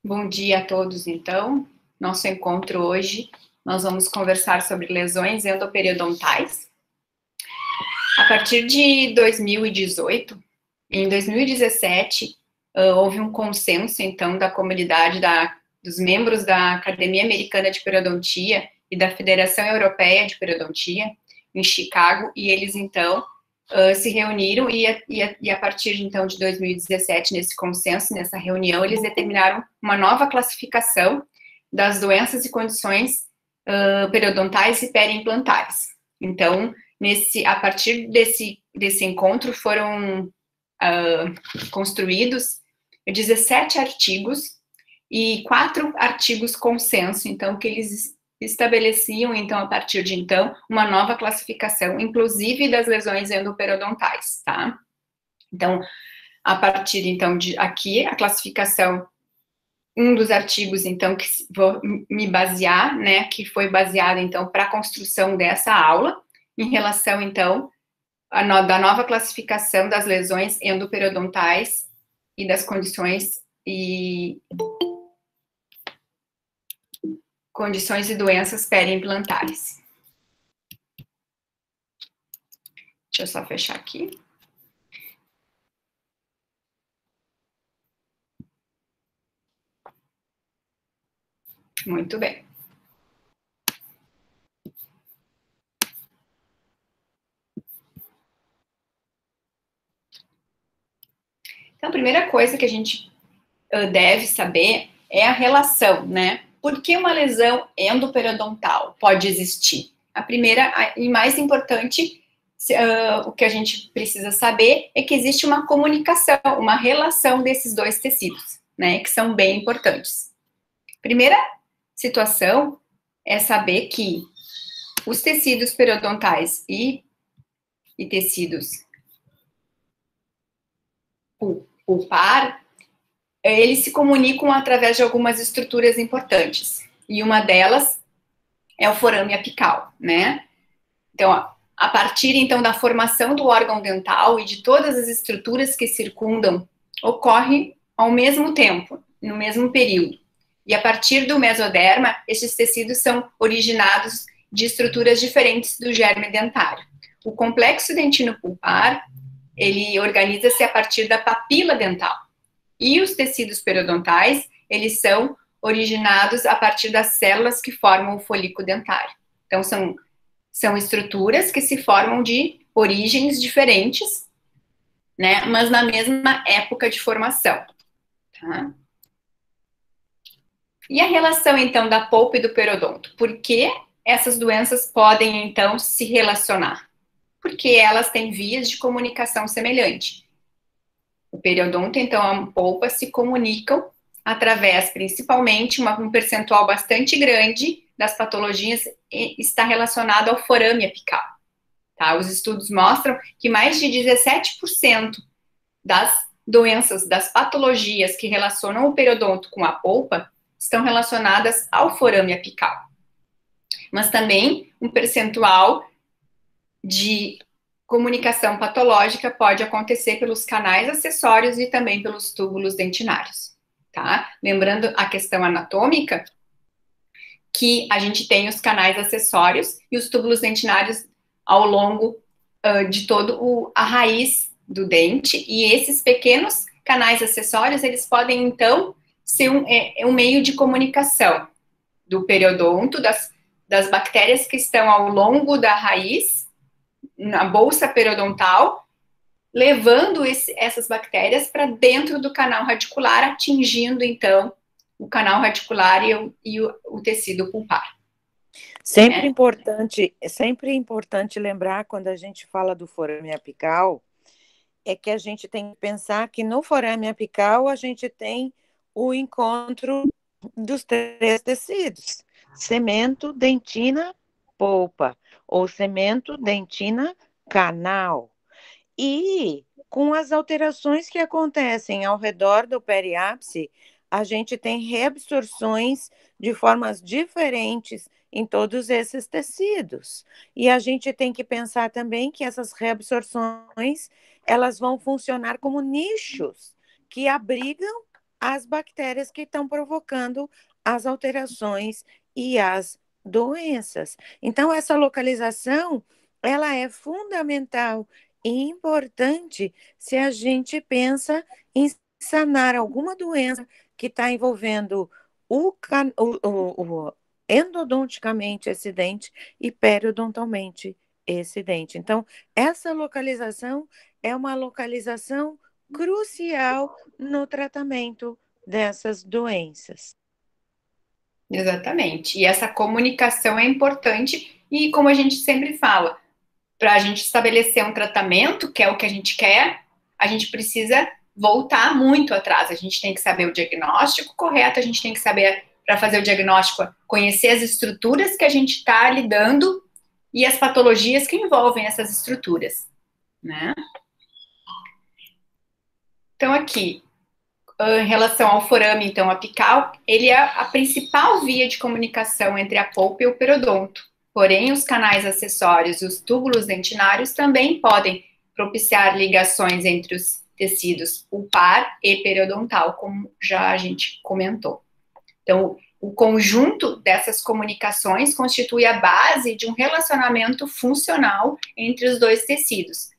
Bom dia a todos, então. Nosso encontro hoje, nós vamos conversar sobre lesões endoperiodontais. A partir de 2018, em 2017, houve um consenso, então, da comunidade dos membros da Academia Americana de Periodontia e da Federação Europeia de Periodontia, em Chicago, e eles, então, se reuniram e a partir, então, de 2017, nesse consenso, nessa reunião, eles determinaram uma nova classificação das doenças e condições periodontais e periimplantares. Então, a partir desse encontro, foram construídos 17 artigos e 4 artigos consenso, então, que eles estabeleciam, então, a partir de então, uma nova classificação, inclusive das lesões endoperiodontais, tá? Então, a partir, então, de aqui, a classificação, um dos artigos, então, que vou me basear, né, que foi baseado, então, para a construção dessa aula, em relação, então, da nova classificação das lesões endoperiodontais e das condições e doenças periimplantares. Deixa eu só fechar aqui. Muito bem. Então, a primeira coisa que a gente deve saber é a relação, né? Por que uma lesão endoperiodontal pode existir? A primeira e mais importante, o que a gente precisa saber é que existe uma comunicação, uma relação desses dois tecidos, né? Que são bem importantes. Primeira situação é saber que os tecidos periodontais e tecidos pulpar, eles se comunicam através de algumas estruturas importantes. E uma delas é o forame apical, né? Então, a partir, então, da formação do órgão dental e de todas as estruturas que circundam, ocorre ao mesmo tempo, no mesmo período. E a partir do mesoderma, estes tecidos são originados de estruturas diferentes do germe dentário. O complexo dentino pulpar, ele organiza-se a partir da papila dental. E os tecidos periodontais, eles são originados a partir das células que formam o folículo dentário. Então, são estruturas que se formam de origens diferentes, né, mas na mesma época de formação. Tá? E a relação, então, da polpa e do periodonto? Por que essas doenças podem, então, se relacionar? Porque elas têm vias de comunicação semelhante. O periodonto, então, a polpa se comunicam através, principalmente, um percentual bastante grande das patologias está relacionado ao forame apical. Tá? Os estudos mostram que mais de 17% das doenças, das patologias que relacionam o periodonto com a polpa estão relacionadas ao forame apical. Mas também um percentual de comunicação patológica pode acontecer pelos canais acessórios e também pelos túbulos dentinários, tá? Lembrando a questão anatômica, que a gente tem os canais acessórios e os túbulos dentinários ao longo de todo a raiz do dente, e esses pequenos canais acessórios, eles podem, então, ser um meio de comunicação do periodonto, das bactérias que estão ao longo da raiz, na bolsa periodontal, levando essas bactérias para dentro do canal radicular, atingindo, então, o canal radicular e o tecido pulpar. Sempre importante lembrar, quando a gente fala do forame apical, é que a gente tem que pensar que no forame apical a gente tem o encontro dos 3 tecidos: cemento, dentina, polpa, ou cemento, dentina, canal. E com as alterações que acontecem ao redor do periápice, a gente tem reabsorções de formas diferentes em todos esses tecidos. E a gente tem que pensar também que essas reabsorções, elas vão funcionar como nichos que abrigam as bactérias que estão provocando as alterações e as doenças. Então, essa localização, ela é fundamental e importante se a gente pensa em sanar alguma doença que está envolvendo o endodonticamente esse dente e periodontalmente esse dente. Então, essa localização é uma localização crucial no tratamento dessas doenças. Exatamente. E essa comunicação é importante, e como a gente sempre fala, para a gente estabelecer um tratamento, que é o que a gente quer, a gente precisa voltar muito atrás. A gente tem que saber o diagnóstico correto, a gente tem que saber, para fazer o diagnóstico, conhecer as estruturas que a gente está lidando e as patologias que envolvem essas estruturas, né? Então, aqui, em relação ao forame, então, apical, ele é a principal via de comunicação entre a polpa e o periodonto. Porém, os canais acessórios e os túbulos dentinários também podem propiciar ligações entre os tecidos pulpar e periodontal, como já a gente comentou. Então, o conjunto dessas comunicações constitui a base de um relacionamento funcional entre os dois tecidos,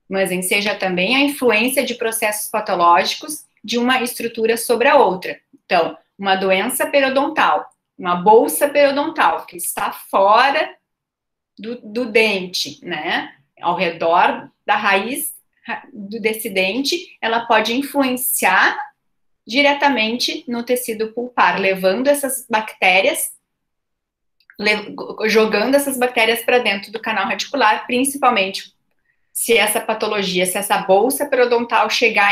mas enseja também a influência de processos patológicos de uma estrutura sobre a outra. Então, uma doença periodontal, uma bolsa periodontal que está fora do dente, né, ao redor da raiz desse dente, ela pode influenciar diretamente no tecido pulpar, levando essas bactérias, jogando essas bactérias para dentro do canal radicular, principalmente se essa patologia, se essa bolsa periodontal chegar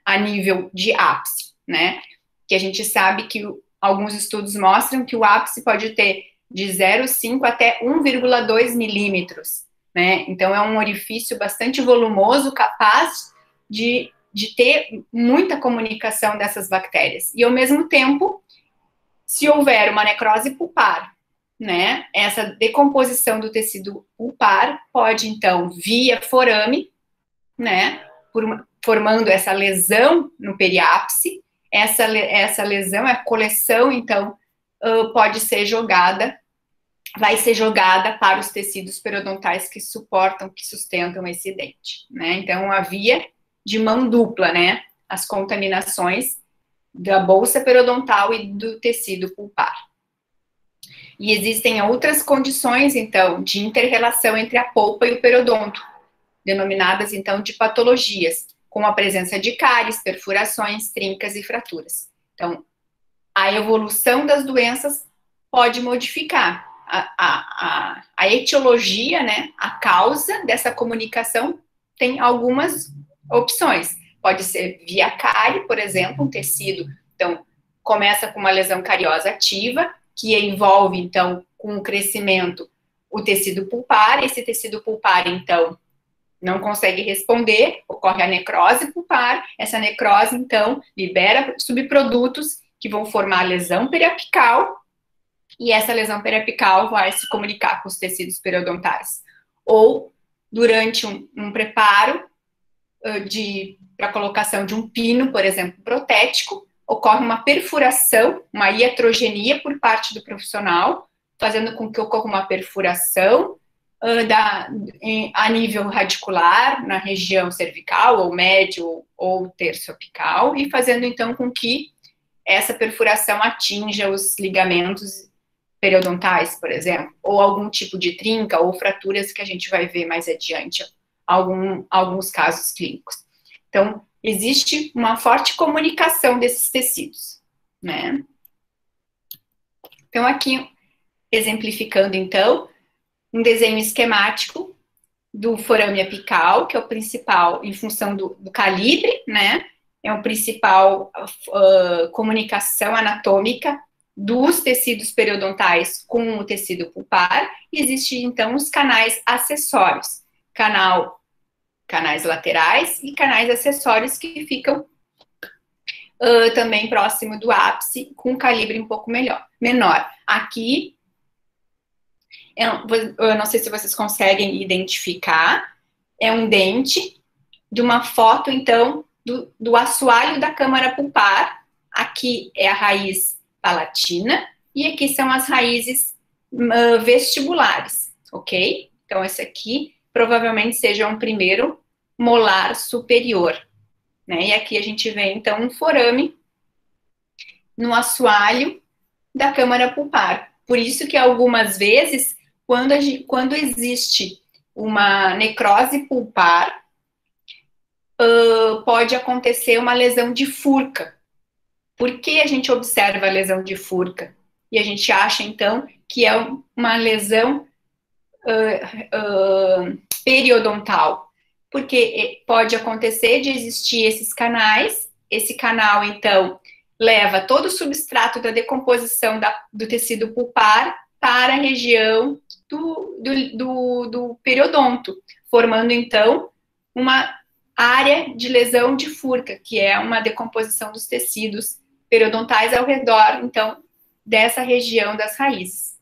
a nível de ápice, né? Que a gente sabe que alguns estudos mostram que o ápice pode ter de 0,5 até 1,2 milímetros, né? Então, é um orifício bastante volumoso, capaz de ter muita comunicação dessas bactérias. E, ao mesmo tempo, se houver uma necrose pulpar, né, essa decomposição do tecido pulpar pode, então, via forame, né, formando essa lesão no periápice, essa lesão, a coleção, então, pode ser jogada, vai ser jogada para os tecidos periodontais que suportam, que sustentam esse dente, né, então, a via de mão dupla, né, as contaminações da bolsa periodontal e do tecido pulpar. E existem outras condições, então, de inter-relação entre a polpa e o periodonto, denominadas, então, de patologias, como a presença de cáries, perfurações, trincas e fraturas. Então, a evolução das doenças pode modificar a etiologia, né, a causa dessa comunicação tem algumas opções. Pode ser via cárie, por exemplo, um tecido, então, começa com uma lesão cariosa ativa, que envolve, então, com o crescimento, o tecido pulpar. Esse tecido pulpar, então, não consegue responder, ocorre a necrose pulpar. Essa necrose, então, libera subprodutos que vão formar a lesão periapical, e essa lesão periapical vai se comunicar com os tecidos periodontais. Ou, durante um preparo para a colocação de um pino, por exemplo, protético, ocorre uma perfuração, uma iatrogenia por parte do profissional, fazendo com que ocorra uma perfuração a nível radicular, na região cervical, ou médio, ou terço apical, e fazendo, então, com que essa perfuração atinja os ligamentos periodontais, por exemplo, ou algum tipo de trinca, ou fraturas que a gente vai ver mais adiante, alguns casos clínicos. Então, existe uma forte comunicação desses tecidos, né? Então, aqui, exemplificando, então, um desenho esquemático do forame apical, que é o principal, em função do calibre, né? É o principal comunicação anatômica dos tecidos periodontais com o tecido pulpar. E existe, então, os canais acessórios, canais laterais e canais acessórios que ficam também próximo do ápice, com um calibre um pouco menor. Aqui, Eu não sei se vocês conseguem identificar, é um dente de uma foto, então, do assoalho da câmara pulpar. Aqui é a raiz palatina e aqui são as raízes vestibulares, ok? Então, esse aqui provavelmente seja um primeiro molar superior, né? E aqui a gente vê, então, um forame no assoalho da câmara pulpar. Por isso que algumas vezes, quando existe uma necrose pulpar, pode acontecer uma lesão de furca. Por que a gente observa a lesão de furca? E a gente acha, então, que é uma lesão periodontal. Porque pode acontecer de existir esses canais, esse canal, então, leva todo o substrato da decomposição do tecido pulpar para a região do periodonto, formando, então, uma área de lesão de furca, que é uma decomposição dos tecidos periodontais ao redor, então, dessa região das raízes.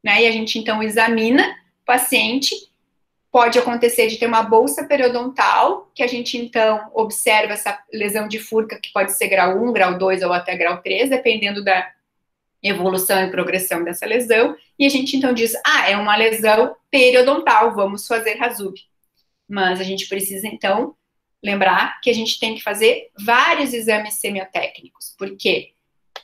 Né? E a gente, então, examina o paciente. Pode acontecer de ter uma bolsa periodontal, que a gente, então, observa essa lesão de furca, que pode ser grau 1, grau 2 ou até grau 3, dependendo da evolução e progressão dessa lesão, e a gente, então, diz, é uma lesão periodontal, vamos fazer Razub. Mas a gente precisa, então, lembrar que a gente tem que fazer vários exames semiotécnicos. Por quê?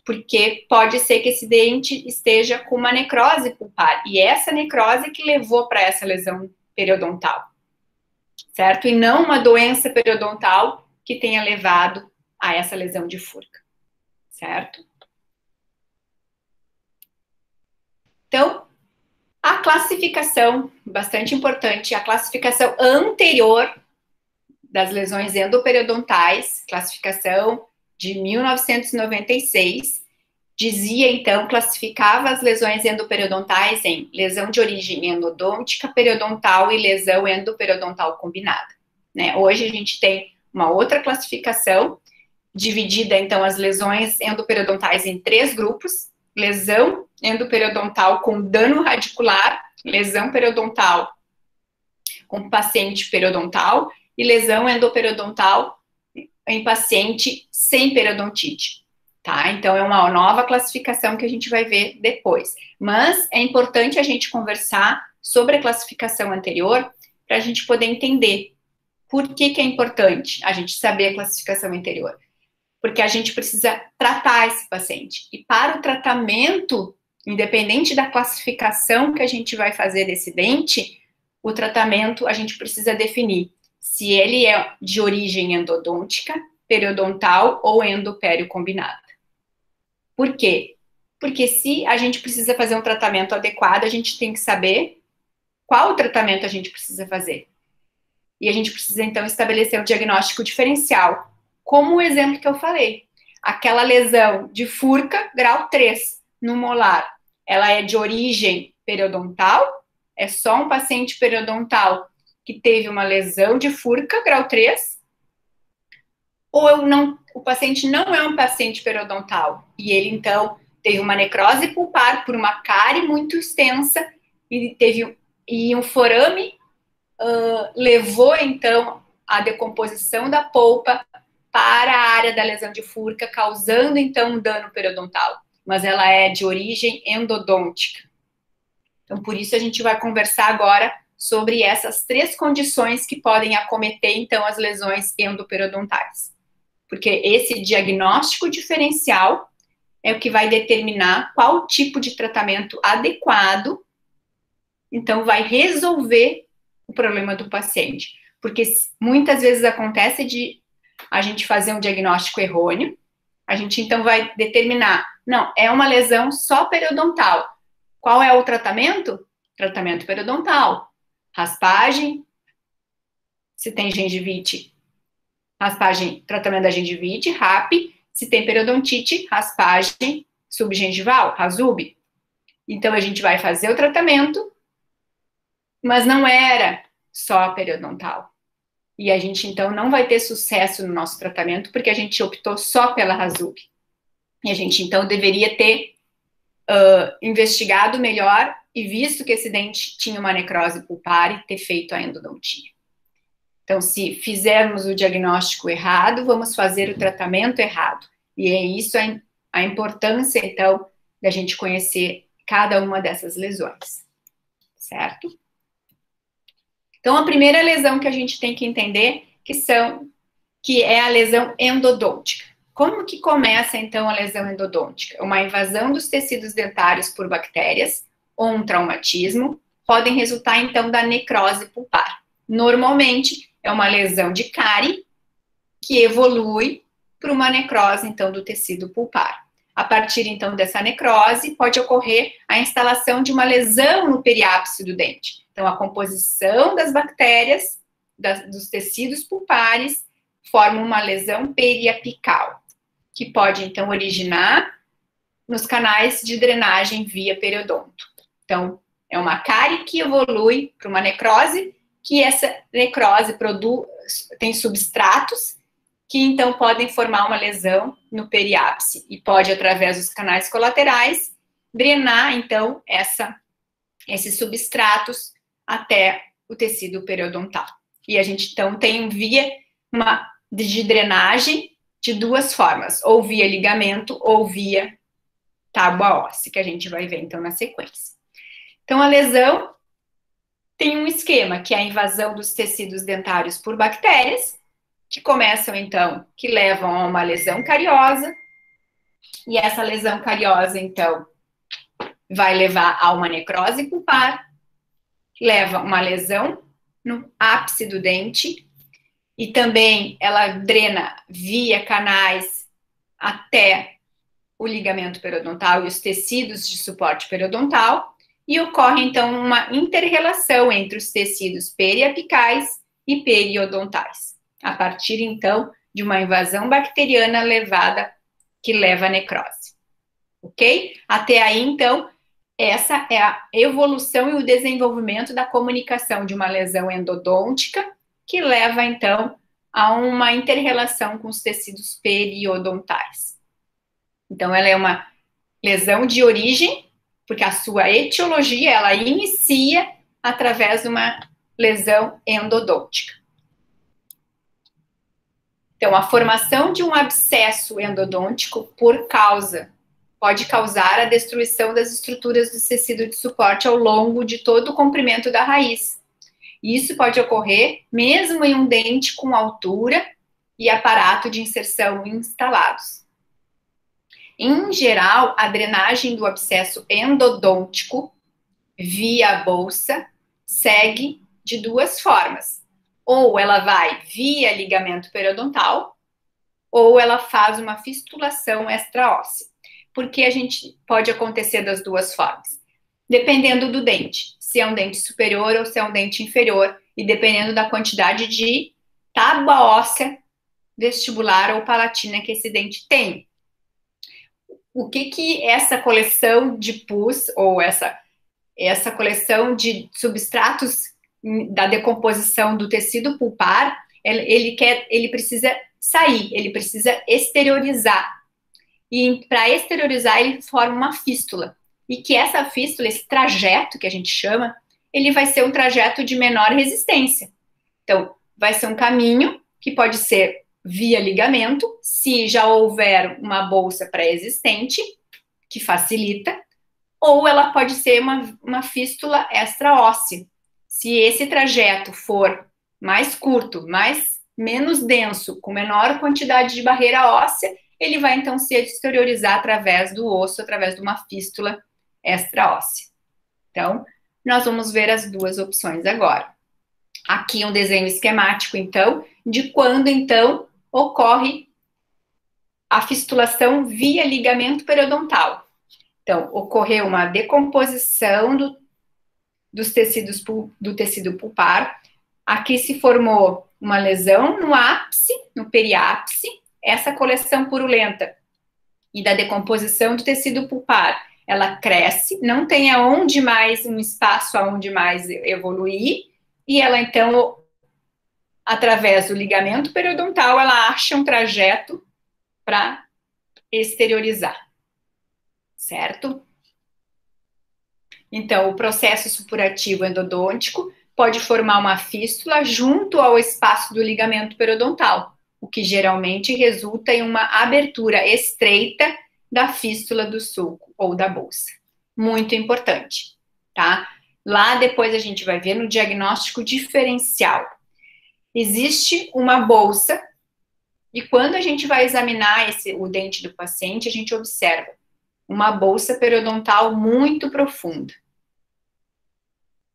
Porque pode ser que esse dente esteja com uma necrose pulpar, e essa necrose que levou para essa lesão periodontal, certo? E não uma doença periodontal que tenha levado a essa lesão de furca, certo? Então, a classificação, bastante importante, a classificação anterior das lesões endoperiodontais, classificação de 1996, dizia, então, classificava as lesões endoperiodontais em lesão de origem endodôntica, periodontal e lesão endoperiodontal combinada. Né? Hoje a gente tem uma outra classificação, dividida, então, as lesões endoperiodontais em 3 grupos: lesão endoperiodontal com dano radicular, lesão periodontal com paciente periodontal e lesão endoperiodontal em paciente sem periodontite. Tá? Então, é uma nova classificação que a gente vai ver depois. Mas é importante a gente conversar sobre a classificação anterior para a gente poder entender por que é importante a gente saber a classificação anterior. Porque a gente precisa tratar esse paciente. E para o tratamento, independente da classificação que a gente vai fazer desse dente, o tratamento a gente precisa definir se ele é de origem endodôntica, periodontal ou endopério combinada. Por quê? Porque se a gente precisa fazer um tratamento adequado, a gente tem que saber qual tratamento a gente precisa fazer. E a gente precisa, então, estabelecer um diagnóstico diferencial. Como o exemplo que eu falei. Aquela lesão de furca, grau 3, no molar, ela é de origem periodontal? É só um paciente periodontal que teve uma lesão de furca, grau 3? Ou o paciente não é um paciente periodontal e ele, então, teve uma necrose pulpar por uma cárie muito extensa e um forame levou, então, a decomposição da polpa para a área da lesão de furca, causando, então, um dano periodontal. Mas ela é de origem endodôntica. Então, por isso, a gente vai conversar agora sobre essas 3 condições que podem acometer, então, as lesões endoperiodontais. Porque esse diagnóstico diferencial é o que vai determinar qual tipo de tratamento adequado, então, vai resolver o problema do paciente. Porque muitas vezes acontece de a gente fazer um diagnóstico errôneo, a gente, então, vai determinar, não, é uma lesão só periodontal. Qual é o tratamento? Tratamento periodontal. Raspagem, se tem gengivite, raspagem, tratamento da gengivite, RAP. Se tem periodontite, raspagem subgengival, Razub. Então, a gente vai fazer o tratamento, mas não era só periodontal. E a gente, então, não vai ter sucesso no nosso tratamento, porque a gente optou só pela Razub. E a gente, então, deveria ter investigado melhor e visto que esse dente tinha uma necrose pulpar e ter feito a endodontia. Então, se fizermos o diagnóstico errado, vamos fazer o tratamento errado. E é isso a importância, então, da gente conhecer cada uma dessas lesões, certo? Então, a primeira lesão que a gente tem que entender que é a lesão endodôntica. Como que começa, então, a lesão endodôntica? Uma invasão dos tecidos dentários por bactérias ou um traumatismo podem resultar, então, da necrose pulpar. Normalmente, é uma lesão de cárie que evolui para uma necrose, então, do tecido pulpar. A partir, então, dessa necrose, pode ocorrer a instalação de uma lesão no periápice do dente. Então, a composição das bactérias dos tecidos pulpares forma uma lesão periapical, que pode, então, originar nos canais de drenagem via periodonto. Então, é uma cárie que evolui para uma necrose, que essa necrose tem substratos que, então, podem formar uma lesão no periápice e pode, através dos canais colaterais, drenar, então, esses substratos até o tecido periodontal. E a gente, então, tem de drenagem de duas formas, ou via ligamento ou via tábua óssea, que a gente vai ver, então, na sequência. Então, a lesão tem um esquema, que é a invasão dos tecidos dentários por bactérias, que começam, então, que levam a uma lesão cariosa, e essa lesão cariosa, então, vai levar a uma necrose pulpar, leva uma lesão no ápice do dente, e também ela drena via canais até o ligamento periodontal e os tecidos de suporte periodontal, e ocorre, então, uma inter-relação entre os tecidos periapicais e periodontais, a partir, então, de uma invasão bacteriana que leva à necrose. Ok? Até aí, então, essa é a evolução e o desenvolvimento da comunicação de uma lesão endodôntica, que leva, então, a uma inter-relação com os tecidos periodontais. Então, ela é uma lesão de origem, porque a sua etiologia, ela inicia através de uma lesão endodôntica. Então, a formação de um abscesso endodôntico pode causar a destruição das estruturas do tecido de suporte ao longo de todo o comprimento da raiz. Isso pode ocorrer mesmo em um dente com altura e aparato de inserção instalados. Em geral, a drenagem do abscesso endodôntico via a bolsa segue de duas formas. Ou ela vai via ligamento periodontal, ou ela faz uma fistulação extraóssea. Porque a gente pode acontecer das duas formas. Dependendo do dente, se é um dente superior ou se é um dente inferior, e dependendo da quantidade de tábua óssea vestibular ou palatina que esse dente tem. O que essa coleção de pus, ou essa coleção de substratos da decomposição do tecido pulpar, ele precisa sair, ele precisa exteriorizar. E para exteriorizar, ele forma uma fístula. E que essa fístula, esse trajeto que a gente chama, ele vai ser um trajeto de menor resistência. Então, vai ser um caminho que pode ser via ligamento, se já houver uma bolsa pré-existente, que facilita, ou ela pode ser uma fístula extraóssea. Se esse trajeto for mais curto, menos denso, com menor quantidade de barreira óssea, ele vai então se exteriorizar através do osso, através de uma fístula extraóssea. Então, nós vamos ver as duas opções agora. Aqui um desenho esquemático, então, de quando, então, ocorre a fistulação via ligamento periodontal. Então, ocorreu uma decomposição do tecido pulpar. Aqui se formou uma lesão no ápice, no periápice. Essa coleção purulenta e da decomposição do tecido pulpar, ela cresce, não tem um espaço aonde mais evoluir, e ela, então, através do ligamento periodontal, ela acha um trajeto para exteriorizar, certo? Então, o processo supurativo endodôntico pode formar uma fístula junto ao espaço do ligamento periodontal, o que geralmente resulta em uma abertura estreita da fístula do sulco ou da bolsa. Muito importante, tá? Lá depois a gente vai ver no diagnóstico diferencial. Existe uma bolsa e quando a gente vai examinar o dente do paciente, a gente observa uma bolsa periodontal muito profunda.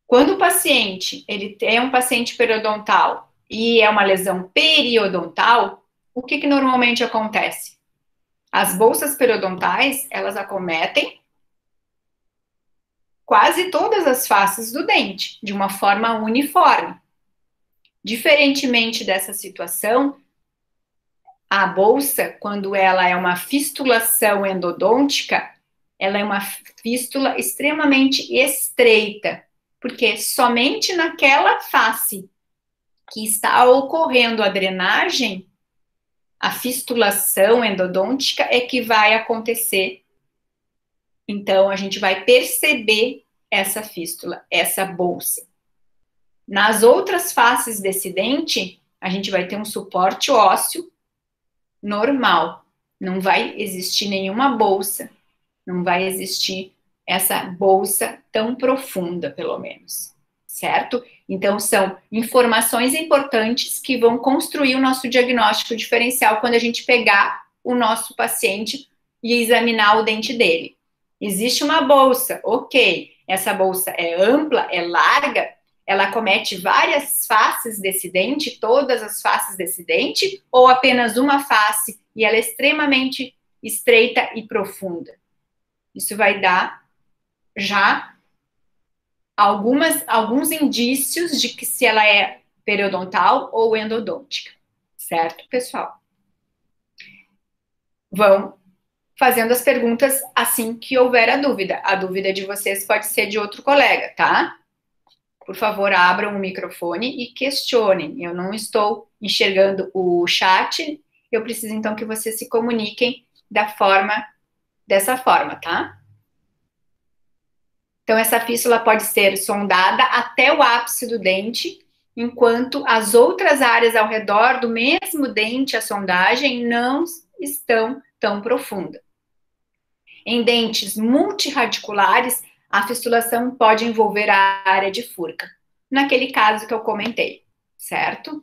Quando o paciente, ele é um paciente periodontal e é uma lesão periodontal, o que normalmente acontece? As bolsas periodontais, elas acometem quase todas as faces do dente, de uma forma uniforme. Diferentemente dessa situação, a bolsa, quando ela é uma fistulação endodôntica, ela é uma fístula extremamente estreita, porque somente naquela face que está ocorrendo a drenagem, a fistulação endodôntica é que vai acontecer. Então, a gente vai perceber essa fístula, essa bolsa. Nas outras faces desse dente, a gente vai ter um suporte ósseo normal. Não vai existir nenhuma bolsa. Não vai existir essa bolsa tão profunda, pelo menos. Certo? Então, são informações importantes que vão construir o nosso diagnóstico diferencial quando a gente pegar o nosso paciente e examinar o dente dele. Existe uma bolsa, ok. Essa bolsa é ampla, é larga, ela acomete várias faces desse dente, todas as faces desse dente, ou apenas uma face e ela é extremamente estreita e profunda. Isso vai dar já alguns indícios de que se ela é periodontal ou endodôntica, certo, pessoal? Vão fazendo as perguntas assim que houver a dúvida. A dúvida de vocês pode ser de outro colega, tá? Por favor, abram o microfone e questionem. Eu não estou enxergando o chat, eu preciso então que vocês se comuniquem dessa forma, tá? Então, essa fístula pode ser sondada até o ápice do dente, enquanto as outras áreas ao redor do mesmo dente, a sondagem não estão tão profunda. Em dentes multirradiculares, a fistulação pode envolver a área de furca, naquele caso que eu comentei, certo?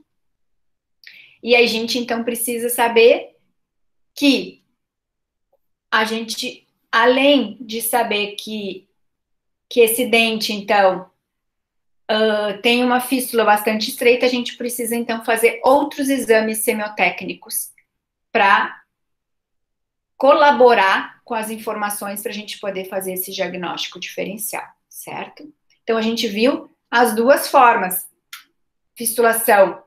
E a gente, então, precisa saber que a gente, além de saber que esse dente, então, tem uma fístula bastante estreita, a gente precisa, então, fazer outros exames semiotécnicos para colaborar com as informações para a gente poder fazer esse diagnóstico diferencial, certo? Então, a gente viu as duas formas, fistulação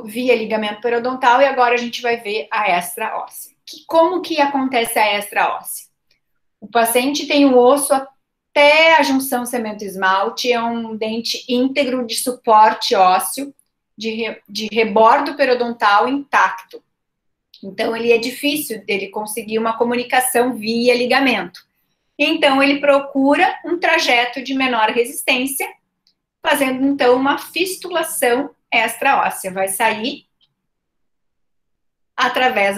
via ligamento periodontal e agora a gente vai ver a extra-óssea. Como que acontece a extra-óssea? O paciente tem o osso até a junção cemento-esmalte, é um dente íntegro de suporte ósseo, de rebordo periodontal intacto. Então, ele é difícil dele conseguir uma comunicação via ligamento. Então, ele procura um trajeto de menor resistência, fazendo, então, uma fistulação extra-óssea. Vai sair através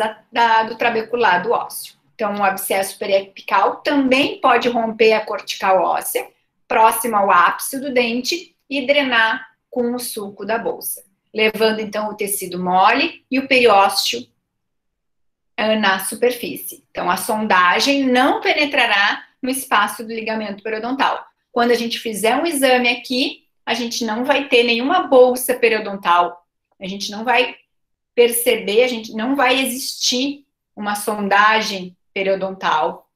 do trabeculado ósseo. Então, o abscesso periapical também pode romper a cortical óssea, próxima ao ápice do dente, e drenar com o sulco da bolsa, levando, então, o tecido mole e o periósteo na superfície. Então, a sondagem não penetrará no espaço do ligamento periodontal. Quando a gente fizer um exame aqui, a gente não vai ter nenhuma bolsa periodontal, a gente não vai perceber, a gente não vai existir uma sondagem periodontal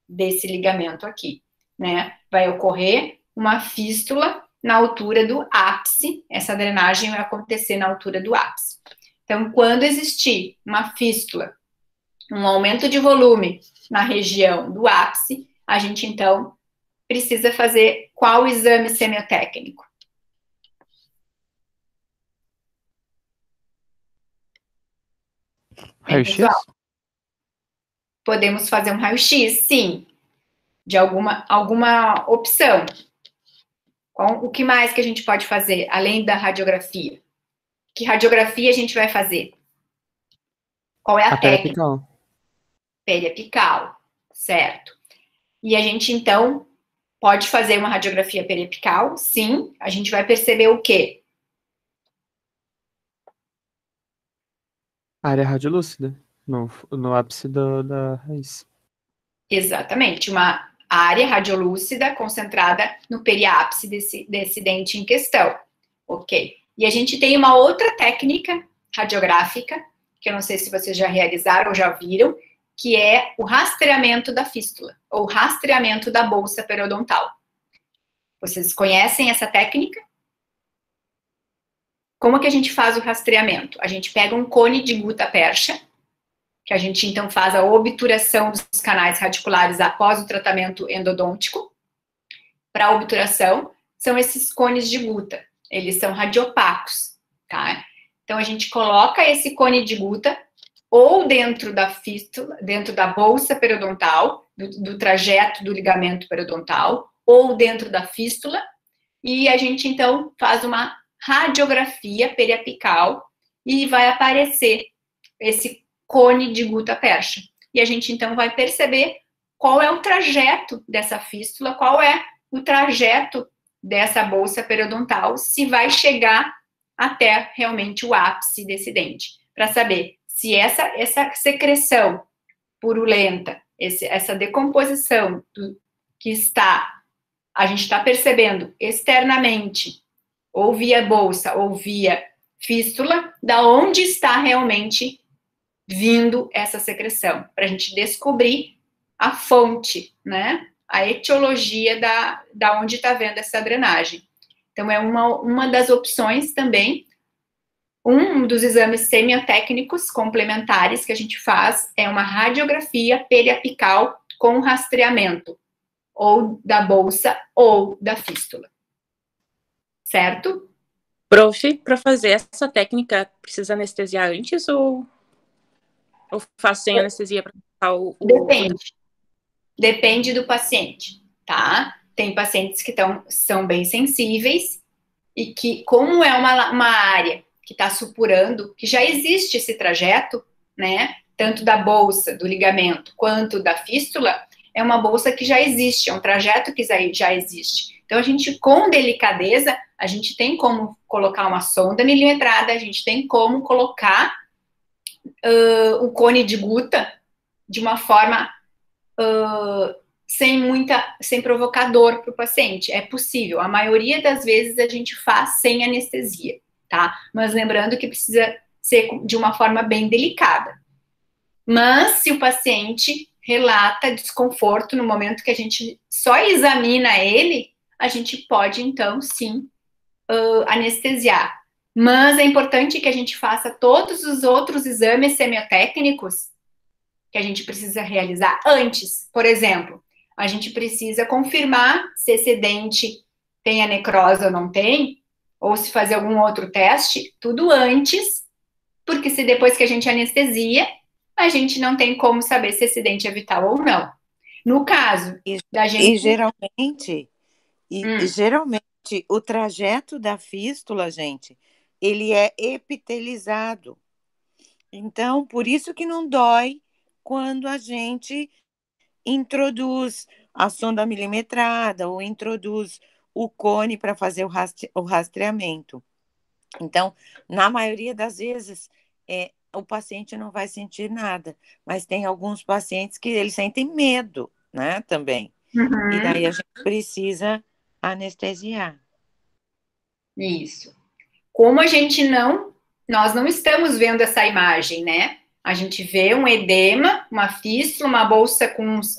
desse ligamento aqui, né? Vai ocorrer uma fístula na altura do ápice, essa drenagem vai acontecer na altura do ápice. Então, quando existir uma fístula, um aumento de volume na região do ápice, a gente, então, precisa fazer qual exame semiotécnico? Raio-X? Podemos fazer um raio-x? Sim. de alguma opção. O que mais que a gente pode fazer, além da radiografia? Que radiografia a gente vai fazer? Qual é a técnica? Periapical, certo. E a gente, então, pode fazer uma radiografia periapical, sim. A gente vai perceber o quê? Área radiolúcida, no ápice da raiz. Exatamente, uma área radiolúcida concentrada no periápice desse dente em questão. Ok. E a gente tem uma outra técnica radiográfica, que eu não sei se vocês já realizaram ou já viram, que é o rastreamento da fístula, ou rastreamento da bolsa periodontal. Vocês conhecem essa técnica? Como que a gente faz o rastreamento? A gente pega um cone de gutta-percha, que a gente então faz a obturação dos canais radiculares após o tratamento endodôntico. Para a obturação, são esses cones de guta. Eles são radiopacos, tá? Então, a gente coloca esse cone de guta ou dentro da fístula, dentro da bolsa periodontal, do trajeto do ligamento periodontal, ou dentro da fístula, e a gente, então, faz uma radiografia periapical e vai aparecer esse cone de gutta-percha. E a gente, então, vai perceber qual é o trajeto dessa fístula, qual é o trajeto dessa bolsa periodontal, se vai chegar até realmente o ápice desse dente, para saber se essa secreção purulenta, essa decomposição que a gente está percebendo externamente, ou via bolsa, ou via fístula, da onde está realmente vindo essa secreção, para a gente descobrir a fonte, né? A etiologia da onde está vendo essa drenagem. Então, é uma das opções também. Um dos exames semiotécnicos complementares que a gente faz é uma radiografia periapical com rastreamento, ou da bolsa ou da fístula. Certo? Prof, para fazer essa técnica, precisa anestesiar antes ou faz sem anestesia para o... Depende. Depende do paciente, tá? Tem pacientes que são bem sensíveis e que, como é uma área que está supurando, que já existe esse trajeto, né? Tanto da bolsa, do ligamento, quanto da fístula, é uma bolsa que já existe, é um trajeto que já existe. Então, a gente, com delicadeza, a gente tem como colocar uma sonda milimetrada, a gente tem como colocar o cone de guta de uma forma sem provocar dor para o paciente. É possível. A maioria das vezes a gente faz sem anestesia, tá? Mas lembrando que precisa ser de uma forma bem delicada. Mas se o paciente relata desconforto no momento que a gente só examina ele, a gente pode, então, sim, anestesiar. Mas é importante que a gente faça todos os outros exames semiotécnicos que a gente precisa realizar antes. Por exemplo, a gente precisa confirmar se esse dente tem a necrose ou não tem, ou se fazer algum outro teste, tudo antes, porque se depois que a gente anestesia, a gente não tem como saber se esse dente é vital ou não. No caso da gente... Geralmente, o trajeto da fístula, gente, ele é epitelizado. Então, por isso que não dói quando a gente introduz a sonda milimetrada ou introduz o cone para fazer o rastreamento. Então, na maioria das vezes, o paciente não vai sentir nada, mas tem alguns pacientes que eles sentem medo, né, também. Uhum. E daí a gente precisa anestesiar. Isso. Como nós não estamos vendo essa imagem, né? A gente vê um edema, uma fístula, uma bolsa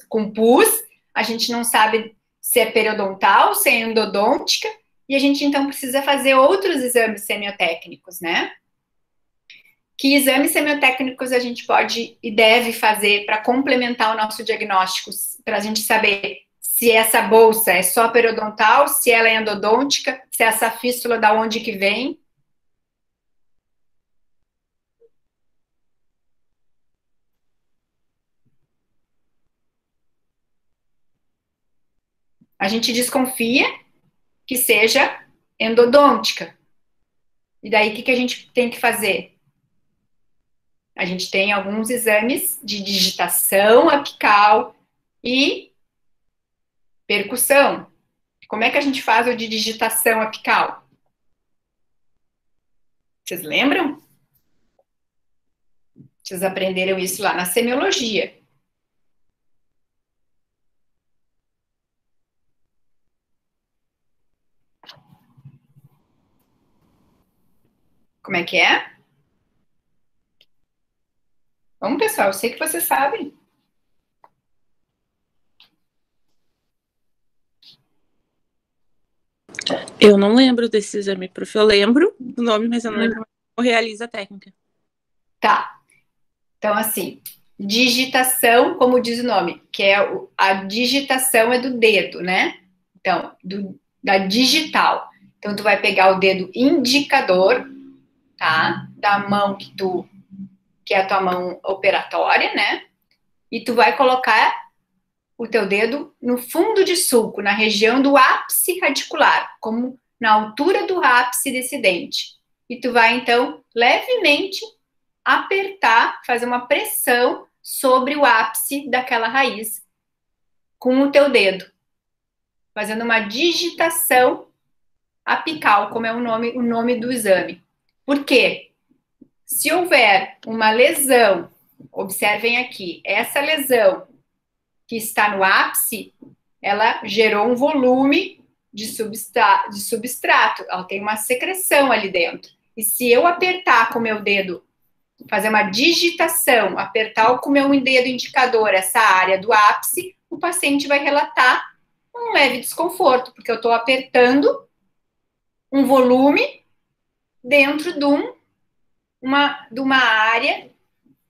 com pus, a gente não sabe se é periodontal, se é endodôntica, e a gente então precisa fazer outros exames semiotécnicos, né? Que exames semiotécnicos a gente pode e deve fazer para complementar o nosso diagnóstico, para a gente saber se essa bolsa é só periodontal, se ela é endodôntica, se essa fístula da onde que vem? A gente desconfia que seja endodôntica. E daí, o que a gente tem que fazer? A gente tem alguns exames de digitação apical e percussão. Como é que a gente faz o de digitação apical? Vocês lembram? Vocês aprenderam isso lá na semiologia. Como é que é? Vamos, pessoal, eu sei que vocês sabem. Eu não lembro desse exame, prof. Eu lembro o nome, mas eu não lembro como realiza a técnica. Tá. Então, assim, digitação, como diz o nome, que é a digitação é do dedo, né? Então, da digital. Então, tu vai pegar o dedo indicador, tá? Da mão que é a tua mão operatória, né? E tu vai colocar o teu dedo no fundo de sulco, na região do ápice radicular, como na altura do ápice desse dente. E tu vai, então, levemente apertar, fazer uma pressão sobre o ápice daquela raiz com o teu dedo, fazendo uma digitação apical, como é o nome do exame. Por quê? Se houver uma lesão, observem aqui, essa lesão que está no ápice, ela gerou um volume de substrato, ela tem uma secreção ali dentro. E se eu apertar com o meu dedo, fazer uma digitação, apertar com o meu dedo indicador essa área do ápice, o paciente vai relatar um leve desconforto, porque eu estou apertando um volume dentro de uma área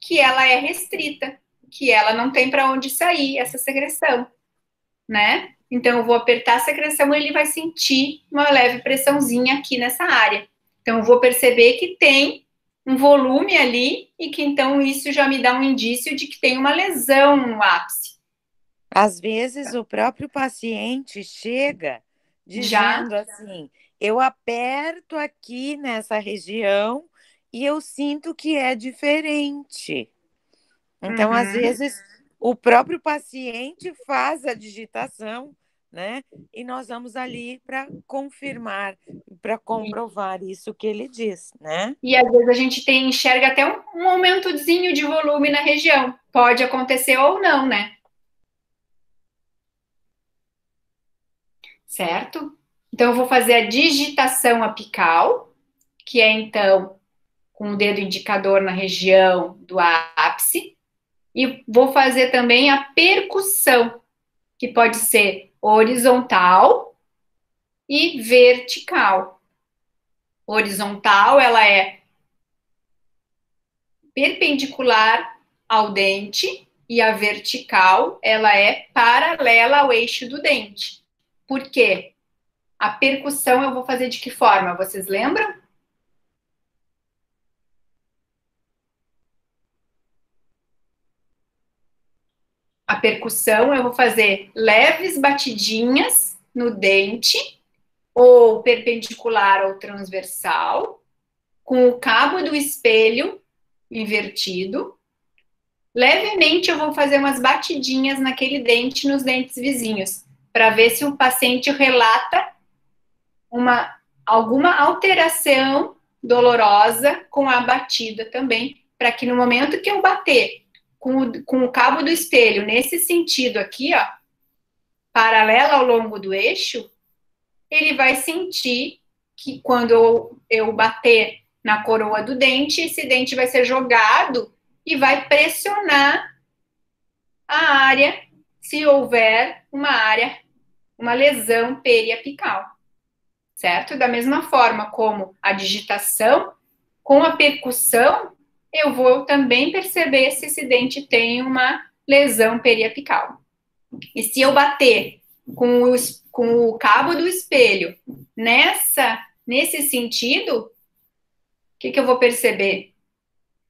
que ela é restrita, que ela não tem para onde sair, essa secreção, né? Então, eu vou apertar a secreção e ele vai sentir uma leve pressãozinha aqui nessa área. Então, eu vou perceber que tem um volume ali e que, então, isso já me dá um indício de que tem uma lesão no ápice. Às vezes, o próprio paciente chega dizendo assim, eu aperto aqui nessa região e eu sinto que é diferente. Então, às vezes, o próprio paciente faz a digitação, né? E nós vamos ali para confirmar, para comprovar isso que ele diz, né? E às vezes a gente enxerga até um aumentozinho de volume na região. Pode acontecer ou não, né? Certo? Então, eu vou fazer a digitação apical, que é, então, com o dedo indicador na região do ápice. E vou fazer também a percussão, que pode ser horizontal e vertical. Horizontal, ela é perpendicular ao dente e a vertical, ela é paralela ao eixo do dente. Por quê? A percussão eu vou fazer de que forma? Vocês lembram? A percussão eu vou fazer leves batidinhas no dente, ou perpendicular ou transversal, com o cabo do espelho invertido. Levemente eu vou fazer umas batidinhas naquele dente, nos dentes vizinhos, para ver se o paciente relata alguma alteração dolorosa com a batida também, para que no momento que eu bater com o cabo do espelho nesse sentido aqui, ó, paralelo ao longo do eixo, ele vai sentir que quando eu bater na coroa do dente, esse dente vai ser jogado e vai pressionar a área, se houver uma lesão periapical, certo? Da mesma forma como a digitação, com a percussão, eu vou também perceber se esse dente tem uma lesão periapical. E se eu bater com o cabo do espelho nesse sentido, o que eu vou perceber?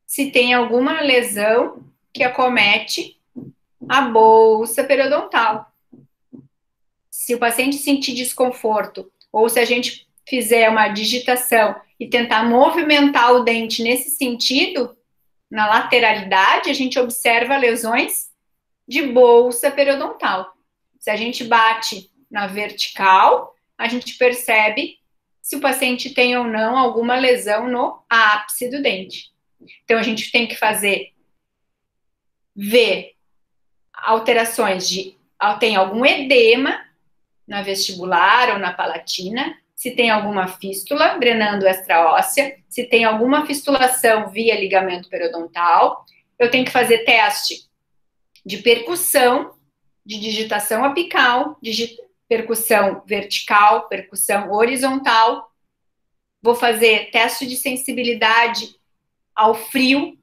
Se tem alguma lesão que acomete a bolsa periodontal. se o paciente sentir desconforto, ou se a gente fizer uma digitação e tentar movimentar o dente nesse sentido, na lateralidade, a gente observa lesões de bolsa periodontal. Se a gente bate na vertical, a gente percebe se o paciente tem ou não alguma lesão no ápice do dente. Então, a gente tem que ver alterações tem algum edema na vestibular ou na palatina, se tem alguma fístula drenando extraóssea, se tem alguma fistulação via ligamento periodontal. Eu tenho que fazer teste de percussão, de digitação apical, percussão vertical, percussão horizontal. Vou fazer teste de sensibilidade ao frio,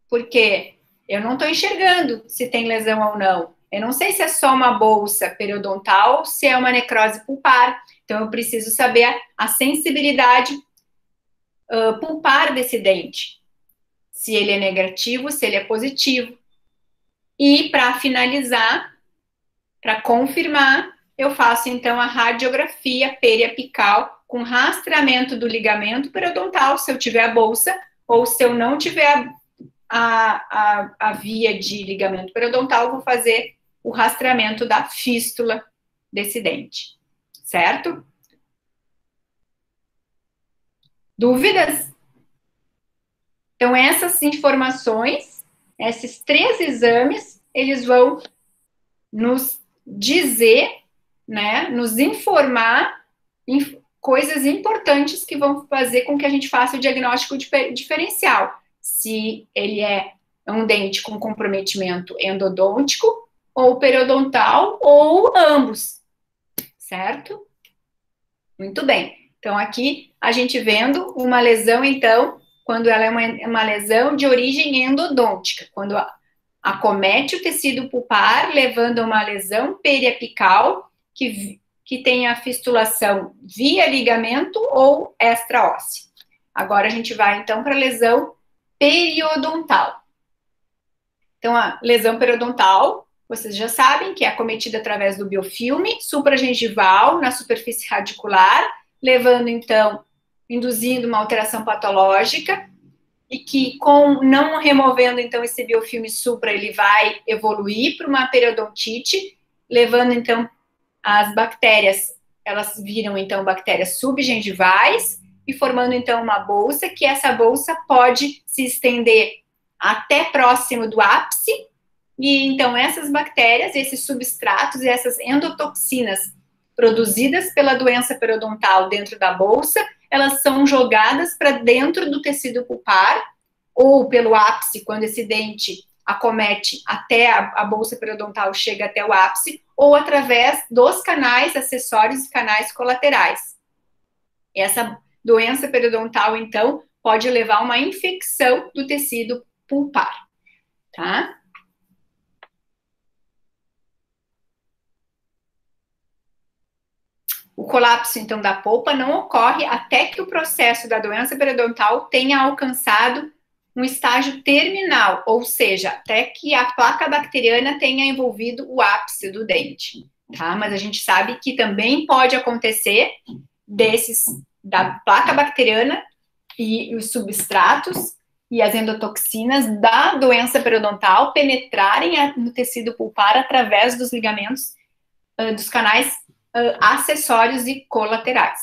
porque eu não estou enxergando se tem lesão ou não. Eu não sei se é só uma bolsa periodontal ou se é uma necrose pulpar. Então, eu preciso saber a sensibilidade pulpar desse dente. Se ele é negativo, se ele é positivo. E, para finalizar, para confirmar, eu faço, então, a radiografia periapical com rastreamento do ligamento periodontal, se eu tiver a bolsa, ou se eu não tiver a via de ligamento periodontal, eu vou fazer o rastreamento da fístula desse dente, certo? Dúvidas? Então, essas informações, esses 3 exames, eles vão nos dizer, né, nos informar coisas importantes que vão fazer com que a gente faça o diagnóstico diferencial. Se ele é um dente com comprometimento endodôntico, ou periodontal, ou ambos, certo? Muito bem. Então, aqui, a gente vendo uma lesão, então, quando ela é uma lesão de origem endodôntica, quando acomete o tecido pulpar, levando a uma lesão periapical, que tem a fistulação via ligamento ou extraóssea. Agora, a gente vai, então, para a lesão periodontal. Então, a lesão periodontal, vocês já sabem que é acometida através do biofilme supragengival na superfície radicular, levando, então, induzindo uma alteração patológica, e que, não removendo, então, esse biofilme supra, ele vai evoluir para uma periodontite, levando, então, as bactérias, elas viram, então, bactérias subgengivais, e formando, então, uma bolsa, que essa bolsa pode se estender até próximo do ápice, e, então, essas bactérias, esses substratos e essas endotoxinas produzidas pela doença periodontal dentro da bolsa, elas são jogadas para dentro do tecido pulpar, ou pelo ápice, quando esse dente acomete até a bolsa periodontal, chega até o ápice, ou através dos canais acessórios e canais colaterais. Essa doença periodontal, então, pode levar a uma infecção do tecido pulpar, tá? O colapso, então, da polpa não ocorre até que o processo da doença periodontal tenha alcançado um estágio terminal, ou seja, até que a placa bacteriana tenha envolvido o ápice do dente, tá? Mas a gente sabe que também pode acontecer da placa bacteriana e os substratos e as endotoxinas da doença periodontal penetrarem no tecido pulpar através dos ligamentos dos canais acessórios e colaterais.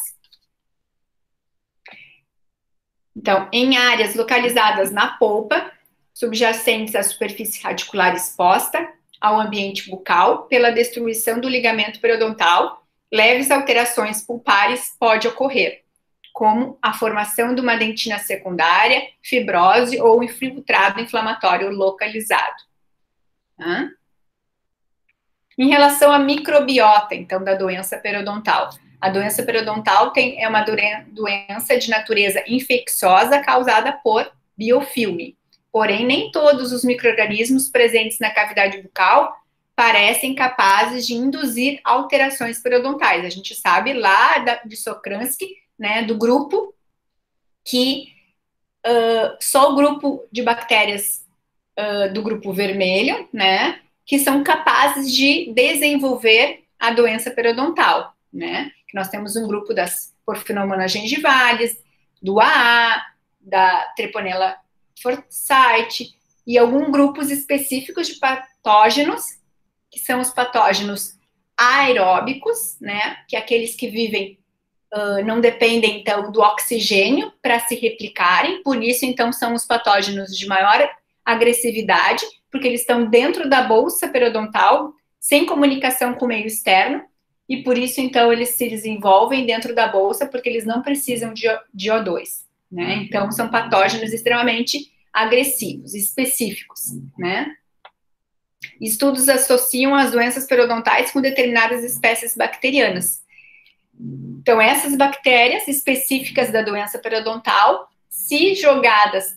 Então, em áreas localizadas na polpa, subjacentes à superfície radicular exposta ao ambiente bucal, pela destruição do ligamento periodontal, leves alterações pulpares pode ocorrer, como a formação de uma dentina secundária, fibrose ou infiltrado inflamatório localizado. Tá? Em relação à microbiota, então, da doença periodontal. A doença periodontal é uma doença de natureza infecciosa causada por biofilme. Porém, nem todos os micro-organismos presentes na cavidade bucal parecem capazes de induzir alterações periodontais. A gente sabe lá de Sokransky, né, do grupo, que só o grupo de bactérias do grupo vermelho, né, que são capazes de desenvolver a doença periodontal, né? Nós temos um grupo das Porphyromonas gengivales, do AA, da Treponema forsythia e alguns grupos específicos de patógenos, que são os patógenos aeróbicos, né? Que é aqueles que vivem, não dependem, então, do oxigênio para se replicarem, por isso, então, são os patógenos de maior agressividade, porque eles estão dentro da bolsa periodontal, sem comunicação com o meio externo, e por isso, então, eles se desenvolvem dentro da bolsa, porque eles não precisam de O2, né? Então, são patógenos extremamente agressivos, específicos, né? Estudos associam as doenças periodontais com determinadas espécies bacterianas. Então, essas bactérias específicas da doença periodontal, se jogadas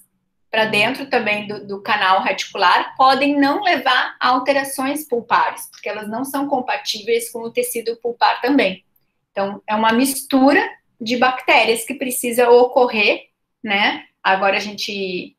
para dentro também do canal radicular, podem não levar a alterações pulpares, porque elas não são compatíveis com o tecido pulpar também. Então, é uma mistura de bactérias que precisa ocorrer, né? Agora a gente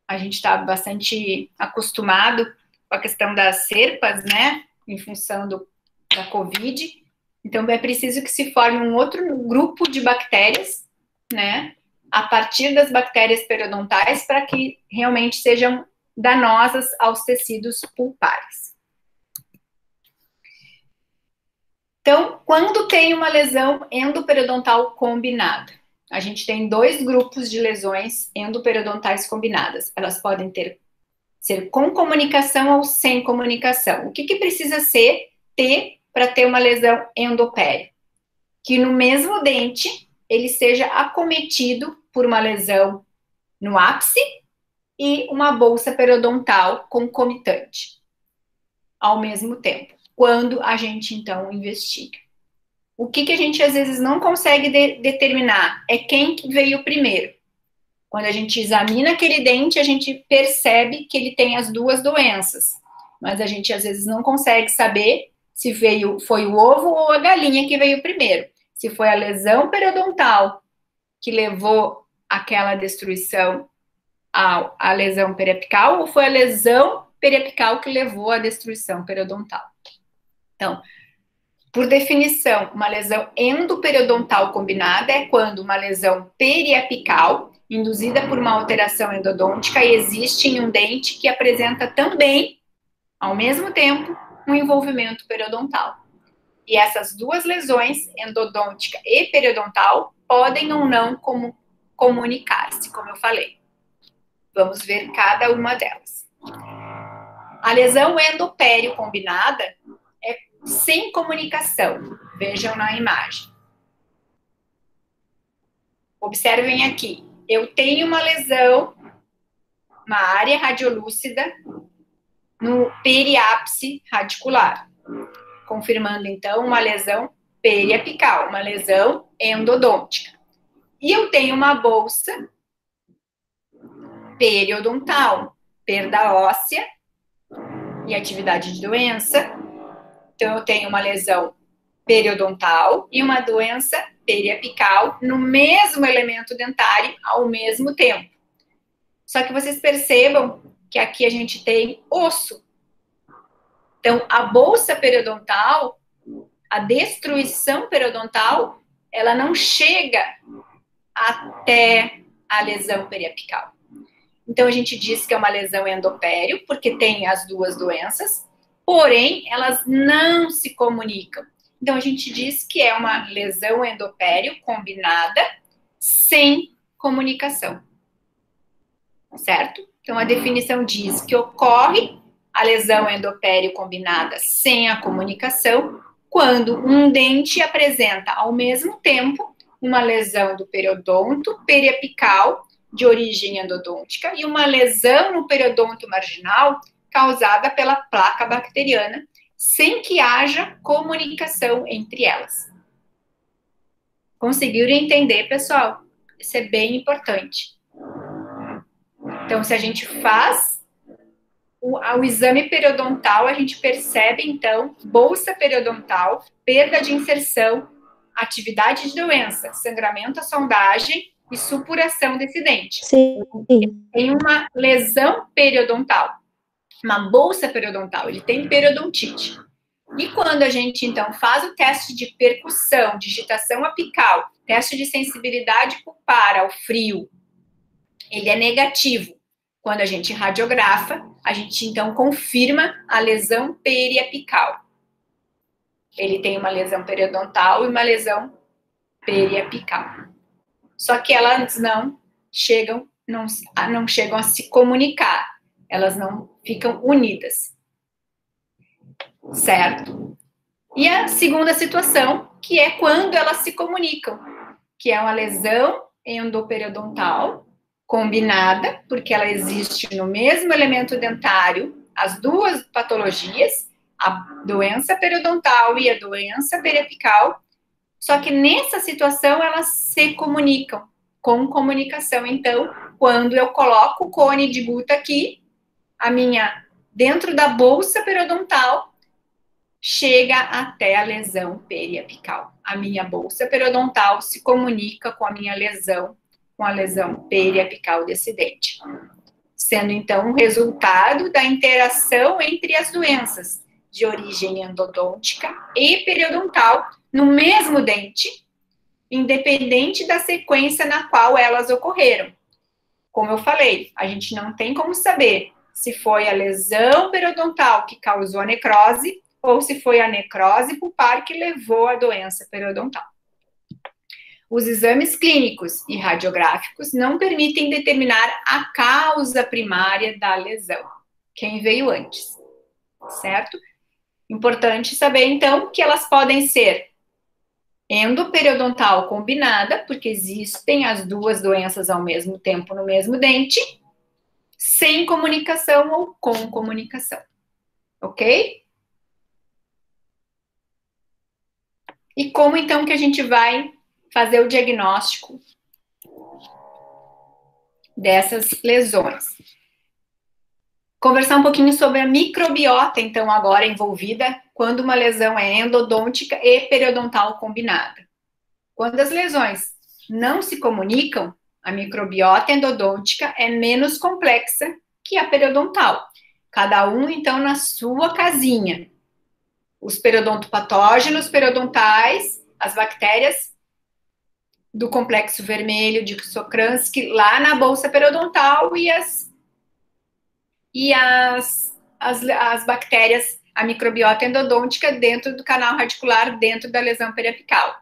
está bastante acostumado com a questão das cepas, né? Em função da Covid. Então, é preciso que se forme um outro grupo de bactérias, né? A partir das bactérias periodontais, para que realmente sejam danosas aos tecidos pulpares. Então, quando tem uma lesão endoperiodontal combinada, a gente tem dois grupos de lesões endoperiodontais combinadas. Elas podem ser com comunicação ou sem comunicação. O que precisa ter para ter uma lesão endopério? Que no mesmo dente ele seja acometido por uma lesão no ápice e uma bolsa periodontal concomitante, ao mesmo tempo, quando a gente, então, investiga. O que a gente, às vezes, não consegue determinar é quem veio primeiro. Quando a gente examina aquele dente, a gente percebe que ele tem as duas doenças, mas a gente, às vezes, não consegue saber se foi o ovo ou a galinha que veio primeiro. Se foi a lesão periodontal que levou àquela destruição, à lesão periapical, ou foi a lesão periapical que levou à destruição periodontal. Então, por definição, uma lesão endoperiodontal combinada é quando uma lesão periapical, induzida por uma alteração endodôntica, existe em um dente que apresenta também, ao mesmo tempo, um envolvimento periodontal. E essas duas lesões, endodôntica e periodontal, podem ou não comunicar-se, como eu falei. Vamos ver cada uma delas. A lesão endopério combinada é sem comunicação. Vejam na imagem. Observem aqui. Eu tenho uma lesão, uma área radiolúcida no periápice radicular, confirmando, então, uma lesão periapical, uma lesão endodôntica. E eu tenho uma bolsa periodontal, perda óssea e atividade de doença. Então, eu tenho uma lesão periodontal e uma doença periapical no mesmo elemento dentário ao mesmo tempo. Só que vocês percebam que aqui a gente tem osso. Então, a bolsa periodontal, a destruição periodontal, ela não chega até a lesão periapical. Então, a gente diz que é uma lesão endopério, porque tem as duas doenças, porém, elas não se comunicam. Então, a gente diz que é uma lesão endopério combinada sem comunicação. Certo? Então, a definição diz que ocorre a lesão endopério combinada sem a comunicação quando um dente apresenta, ao mesmo tempo, uma lesão do periodonto periapical de origem endodôntica e uma lesão no periodonto marginal causada pela placa bacteriana, sem que haja comunicação entre elas. Conseguiram entender, pessoal? Isso é bem importante. Então, se a gente faz o exame periodontal, a gente percebe, então, bolsa periodontal, perda de inserção, atividade de doença, sangramento à sondagem e supuração desse dente. Sim. Tem uma lesão periodontal, uma bolsa periodontal, ele tem periodontite. E quando a gente, então, faz o teste de percussão, digitação apical, teste de sensibilidade pulpar ao frio, ele é negativo. Quando a gente radiografa, a gente, então, confirma a lesão periapical. Ele tem uma lesão periodontal e uma lesão periapical. Só que elas não chegam a se comunicar. Elas não ficam unidas. Certo? E a segunda situação, que é quando elas se comunicam, que é uma lesão endoperiodontal combinada, porque ela existe no mesmo elemento dentário, as duas patologias, a doença periodontal e a doença periapical, só que nessa situação elas se comunicam, com comunicação. Então, quando eu coloco o cone de Guta aqui, dentro da bolsa periodontal, chega até a lesão periapical. A minha bolsa periodontal se comunica com a minha lesão, com a lesão periapical desse dente. Sendo, então, um resultado da interação entre as doenças de origem endodôntica e periodontal no mesmo dente, independente da sequência na qual elas ocorreram. Como eu falei, a gente não tem como saber se foi a lesão periodontal que causou a necrose ou se foi a necrose pulpar que levou à doença periodontal. Os exames clínicos e radiográficos não permitem determinar a causa primária da lesão, quem veio antes, certo? Importante saber, então, que elas podem ser endoperiodontal combinada, porque existem as duas doenças ao mesmo tempo no mesmo dente, sem comunicação ou com comunicação, ok? E como, então, que a gente vai fazer o diagnóstico dessas lesões? Conversar um pouquinho sobre a microbiota, então, agora envolvida, quando uma lesão é endodôntica e periodontal combinada. Quando as lesões não se comunicam, a microbiota endodôntica é menos complexa que a periodontal. Cada um, então, na sua casinha. Os periodontopatógenos periodontais, as bactérias do complexo vermelho de Sokransky lá na bolsa periodontal e as bactérias, a microbiota endodôntica dentro do canal radicular, dentro da lesão periapical.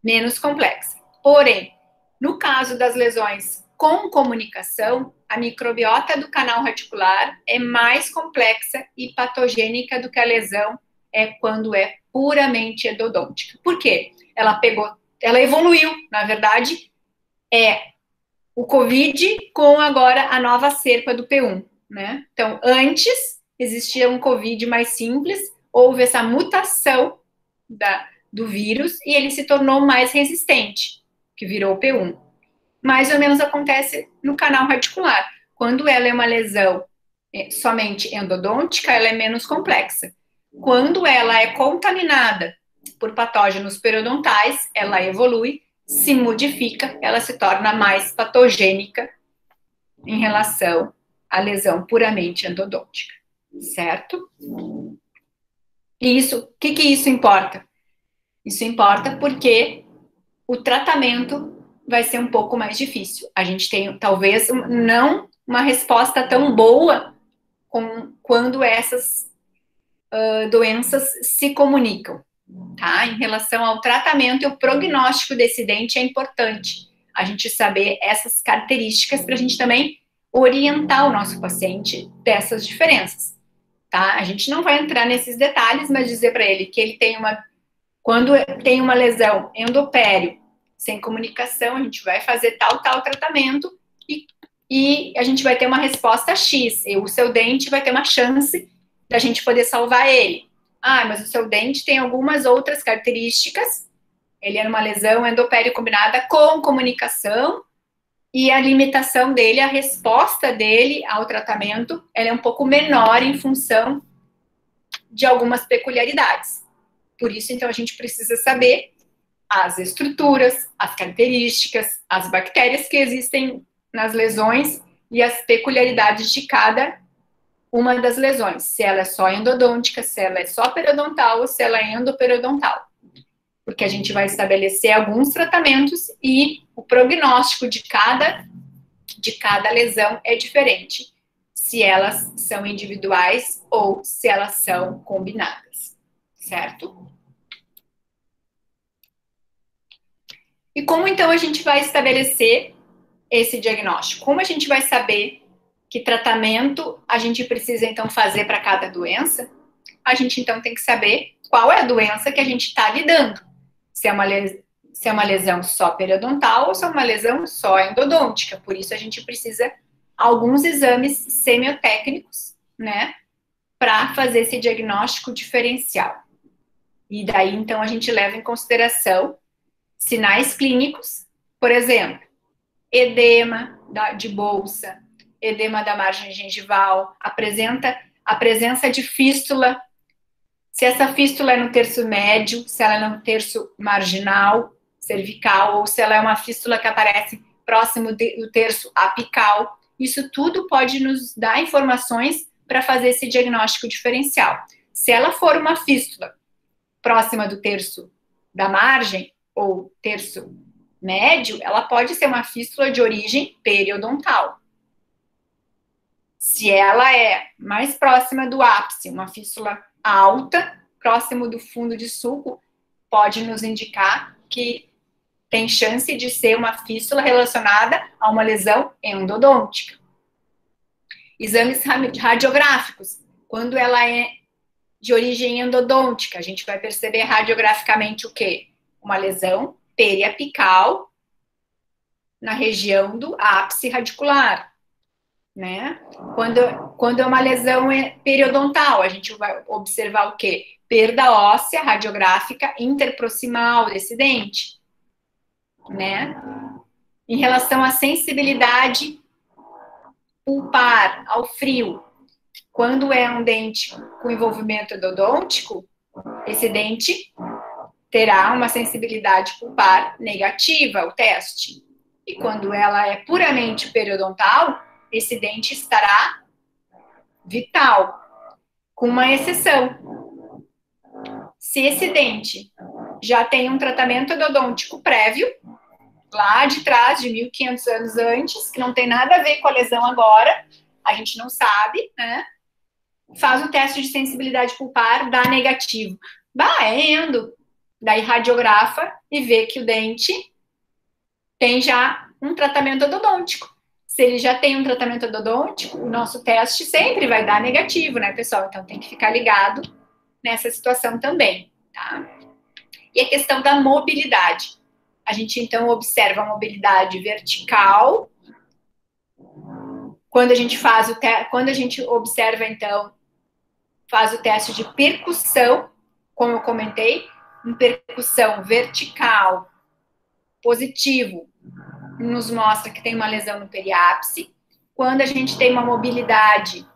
Menos complexa. Porém, no caso das lesões com comunicação, a microbiota do canal radicular é mais complexa e patogênica do que a lesão quando é puramente endodôntica. Por quê? Ela evoluiu, na verdade, o COVID com agora a nova cepa do P1, né? Então, antes existia um COVID mais simples, houve essa mutação do vírus e ele se tornou mais resistente, que virou o P1. Mais ou menos acontece no canal radicular. Quando ela é uma lesão somente endodôntica, ela é menos complexa. Quando ela é contaminada por patógenos periodontais, ela evolui, se modifica, ela se torna mais patogênica em relação à lesão puramente endodôntica, certo? E o que isso importa? Isso importa porque o tratamento vai ser um pouco mais difícil. A gente tem, talvez, não uma resposta tão boa quando essas doenças se comunicam, tá? Em relação ao tratamento e o prognóstico desse dente é importante a gente saber essas características para a gente também orientar o nosso paciente dessas diferenças, tá? A gente não vai entrar nesses detalhes, mas dizer para ele que ele tem quando tem uma lesão endopério sem comunicação, a gente vai fazer tal tratamento e a gente vai ter uma resposta X, e o seu dente vai ter uma chance da gente poder salvar ele. Ah, mas o seu dente tem algumas outras características, ele é uma lesão endopério combinada com comunicação, e a limitação dele, a resposta dele ao tratamento, ela é um pouco menor em função de algumas peculiaridades. Por isso, então, a gente precisa saber as estruturas, as características, as bactérias que existem nas lesões e as peculiaridades de cada uma das lesões, se ela é só endodôntica, se ela é só periodontal ou se ela é endoperiodontal. Porque a gente vai estabelecer alguns tratamentos e o prognóstico de cada lesão é diferente, se elas são individuais ou se elas são combinadas, certo? E como então a gente vai estabelecer esse diagnóstico? Como a gente vai saber que tratamento a gente precisa então fazer para cada doença? A gente então tem que saber qual é a doença que a gente está lidando. Se é uma lesão só periodontal ou se é uma lesão só endodôntica. Por isso a gente precisa alguns exames semiotécnicos, né, para fazer esse diagnóstico diferencial. E daí então a gente leva em consideração sinais clínicos, por exemplo, edema de bolsa, edema da margem gengival, a presença de fístula, se essa fístula é no terço médio, se ela é no terço marginal, cervical, ou se ela é uma fístula que aparece próximo do terço apical. Isso tudo pode nos dar informações para fazer esse diagnóstico diferencial. Se ela for uma fístula próxima do terço da margem, ou terço médio, ela pode ser uma fístula de origem periodontal. Se ela é mais próxima do ápice, uma fístula alta, próximo do fundo de sulco, pode nos indicar que tem chance de ser uma fístula relacionada a uma lesão endodôntica. Exames radiográficos, quando ela é de origem endodôntica, a gente vai perceber radiograficamente o quê? Uma lesão periapical na região do ápice radicular, né? Quando é uma lesão periodontal, a gente vai observar o quê? Perda óssea radiográfica interproximal desse dente, né? Em relação à sensibilidade pulpar, ao frio, quando é um dente com envolvimento endodôntico, esse dente terá uma sensibilidade pulpar negativa ao teste. E quando ela é puramente periodontal, esse dente estará vital, com uma exceção. Se esse dente já tem um tratamento endodôntico prévio, lá de trás, de 1.500 anos antes, que não tem nada a ver com a lesão agora, a gente não sabe, né? Faz um teste de sensibilidade pulpar, dá negativo. É endo. Daí radiografa e vê que o dente tem já um tratamento endodôntico. Se ele já tem um tratamento endodôntico, o nosso teste sempre vai dar negativo, né, pessoal? Então tem que ficar ligado nessa situação também, tá? E a questão da mobilidade. A gente então observa a mobilidade vertical. Quando a gente observa então, faz o teste de percussão, como eu comentei, em percussão vertical positivo, nos mostra que tem uma lesão no periápice. Quando a gente tem uma mobilidade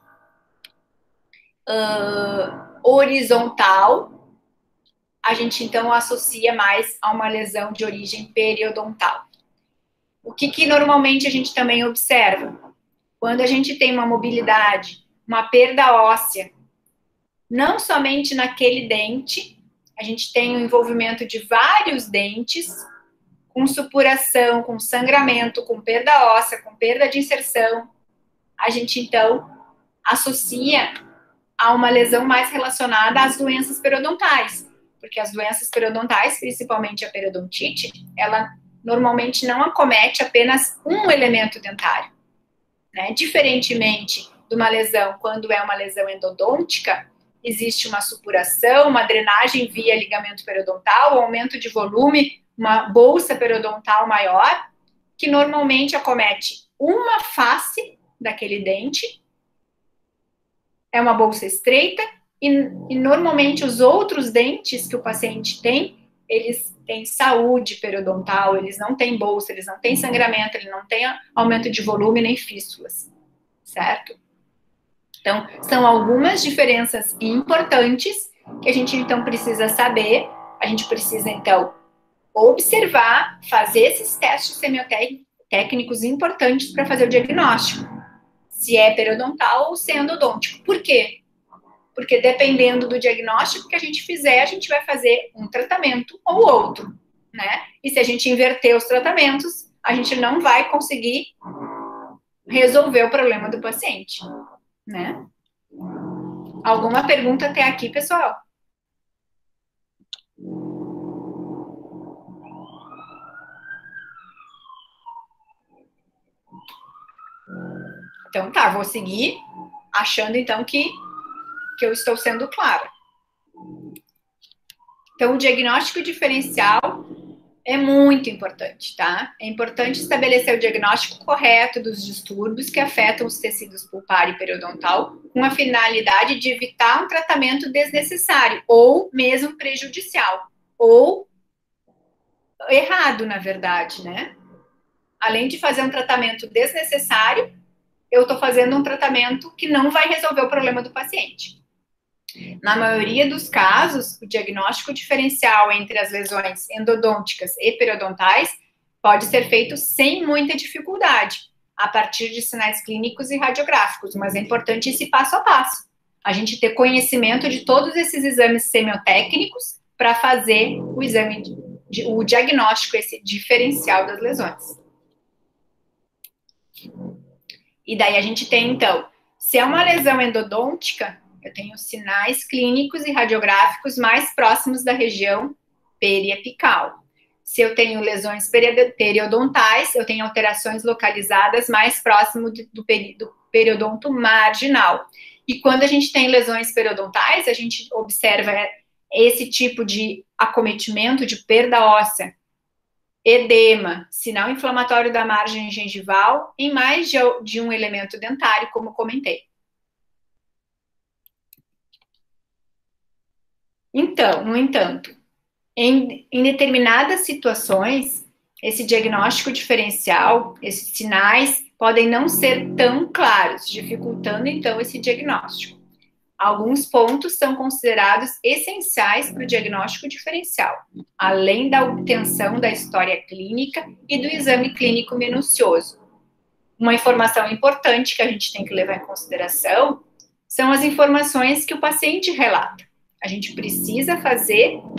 horizontal, a gente então associa mais a uma lesão de origem periodontal. O que normalmente a gente também observa? Quando a gente tem uma mobilidade, uma perda óssea, não somente naquele dente, a gente tem o envolvimento de vários dentes, com supuração, com sangramento, com perda óssea, com perda de inserção. A gente, então, associa a uma lesão mais relacionada às doenças periodontais. Porque as doenças periodontais, principalmente a periodontite, ela normalmente não acomete apenas um elemento dentário, né? Diferentemente de uma lesão, quando é uma lesão endodôntica, existe uma supuração, uma drenagem via ligamento periodontal, um aumento de volume, uma bolsa periodontal maior, que normalmente acomete uma face daquele dente, é uma bolsa estreita, e normalmente os outros dentes que o paciente tem, eles têm saúde periodontal, eles não têm bolsa, eles não têm sangramento, ele não tem aumento de volume nem fístulas, certo? Então, são algumas diferenças importantes que a gente, então, precisa saber. A gente precisa, então, observar, fazer esses testes semiotécnicos importantes para fazer o diagnóstico. se é periodontal ou se é endodôntico. Por quê? Porque dependendo do diagnóstico que a gente fizer, a gente vai fazer um tratamento ou outro, né? E se a gente inverter os tratamentos, a gente não vai conseguir resolver o problema do paciente, né? Alguma pergunta até aqui, pessoal? Então tá, vou seguir achando então que eu estou sendo clara. Então, o diagnóstico diferencial é muito importante, tá? É importante estabelecer o diagnóstico correto dos distúrbios que afetam os tecidos pulpar e periodontal, com a finalidade de evitar um tratamento desnecessário ou mesmo prejudicial, ou errado, na verdade, né? Além de fazer um tratamento desnecessário, eu estou fazendo um tratamento que não vai resolver o problema do paciente. Na maioria dos casos, o diagnóstico diferencial entre as lesões endodônticas e periodontais pode ser feito sem muita dificuldade, a partir de sinais clínicos e radiográficos, mas é importante esse passo a passo. A gente ter conhecimento de todos esses exames semiotécnicos para fazer o diagnóstico, esse diferencial das lesões. E daí a gente tem, então, se é uma lesão endodôntica, eu tenho sinais clínicos e radiográficos mais próximos da região periapical. Se eu tenho lesões periodontais, eu tenho alterações localizadas mais próximo do periodonto marginal. E quando a gente tem lesões periodontais, a gente observa esse tipo de acometimento de perda óssea, edema, sinal inflamatório da margem gengival em mais de um elemento dentário, como comentei. Então, no entanto, em determinadas situações, esse diagnóstico diferencial, esses sinais podem não ser tão claros, dificultando então esse diagnóstico. Alguns pontos são considerados essenciais para o diagnóstico diferencial, além da obtenção da história clínica e do exame clínico minucioso. Uma informação importante que a gente tem que levar em consideração são as informações que o paciente relata. A gente precisa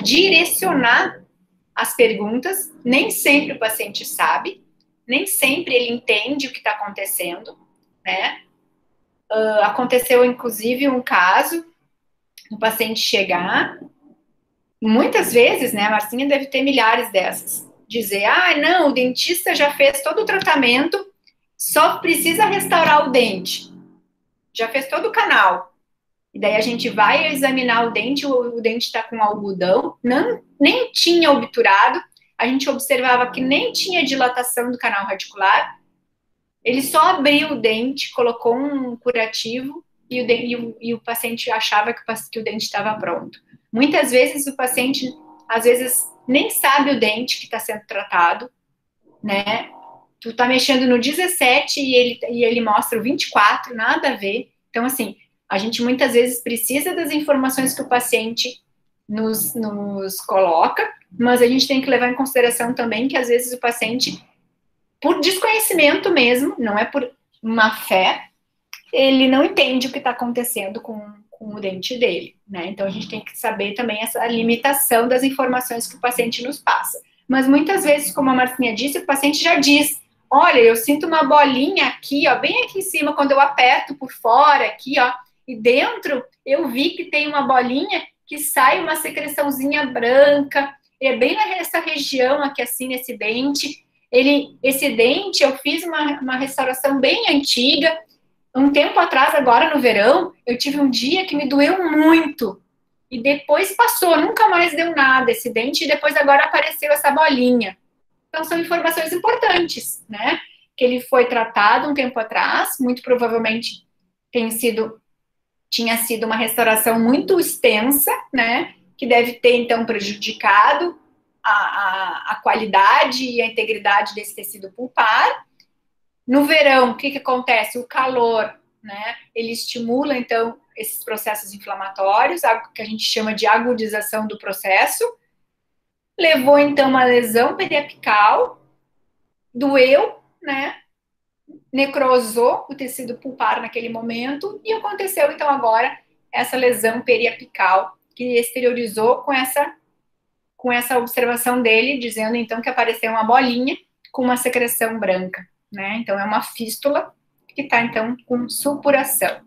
direcionar as perguntas, nem sempre o paciente sabe, nem sempre ele entende o que está acontecendo, né? Aconteceu, inclusive, um caso, o paciente chegar, muitas vezes, né, a Marcinha deve ter milhares dessas, dizer, não, o dentista já fez todo o tratamento, só precisa restaurar o dente, já fez todo o canal. E daí a gente vai examinar o dente está com algodão, nem tinha obturado, a gente observava que nem tinha dilatação do canal radicular, ele só abriu o dente, colocou um curativo e o paciente achava que o dente estava pronto. Muitas vezes o paciente, às vezes, nem sabe o dente que está sendo tratado, né? Tu tá mexendo no 17 e ele mostra o 24, nada a ver. Então, assim, a gente muitas vezes precisa das informações que o paciente nos coloca, mas a gente tem que levar em consideração também que às vezes o paciente, por desconhecimento mesmo, não é por má fé, ele não entende o que está acontecendo com o dente dele, né? Então a gente tem que saber também essa limitação das informações que o paciente nos passa. Mas muitas vezes, como a Marcinha disse, o paciente já diz: olha, eu sinto uma bolinha aqui, ó, bem aqui em cima, quando eu aperto por fora, aqui, ó, e dentro eu vi que tem uma bolinha que sai uma secreçãozinha branca, e é bem nessa região aqui, assim, nesse dente. Esse dente, eu fiz uma restauração bem antiga, um tempo atrás, agora no verão, eu tive um dia que me doeu muito, e depois passou, nunca mais deu nada esse dente, e depois agora apareceu essa bolinha. Então, são informações importantes, né? Que ele foi tratado um tempo atrás, muito provavelmente tinha sido uma restauração muito extensa, né? Que deve ter, então, prejudicado a qualidade e a integridade desse tecido pulpar. No verão, o que acontece? O calor, né? Ele estimula, então, esses processos inflamatórios, algo que a gente chama de agudização do processo. Levou, então, uma lesão periapical, doeu, né? necrosou o tecido pulpar naquele momento e aconteceu, então, agora, essa lesão periapical que exteriorizou com essa observação dele, dizendo, então, que apareceu uma bolinha com uma secreção branca, né? Então, é uma fístula que está, então, com supuração.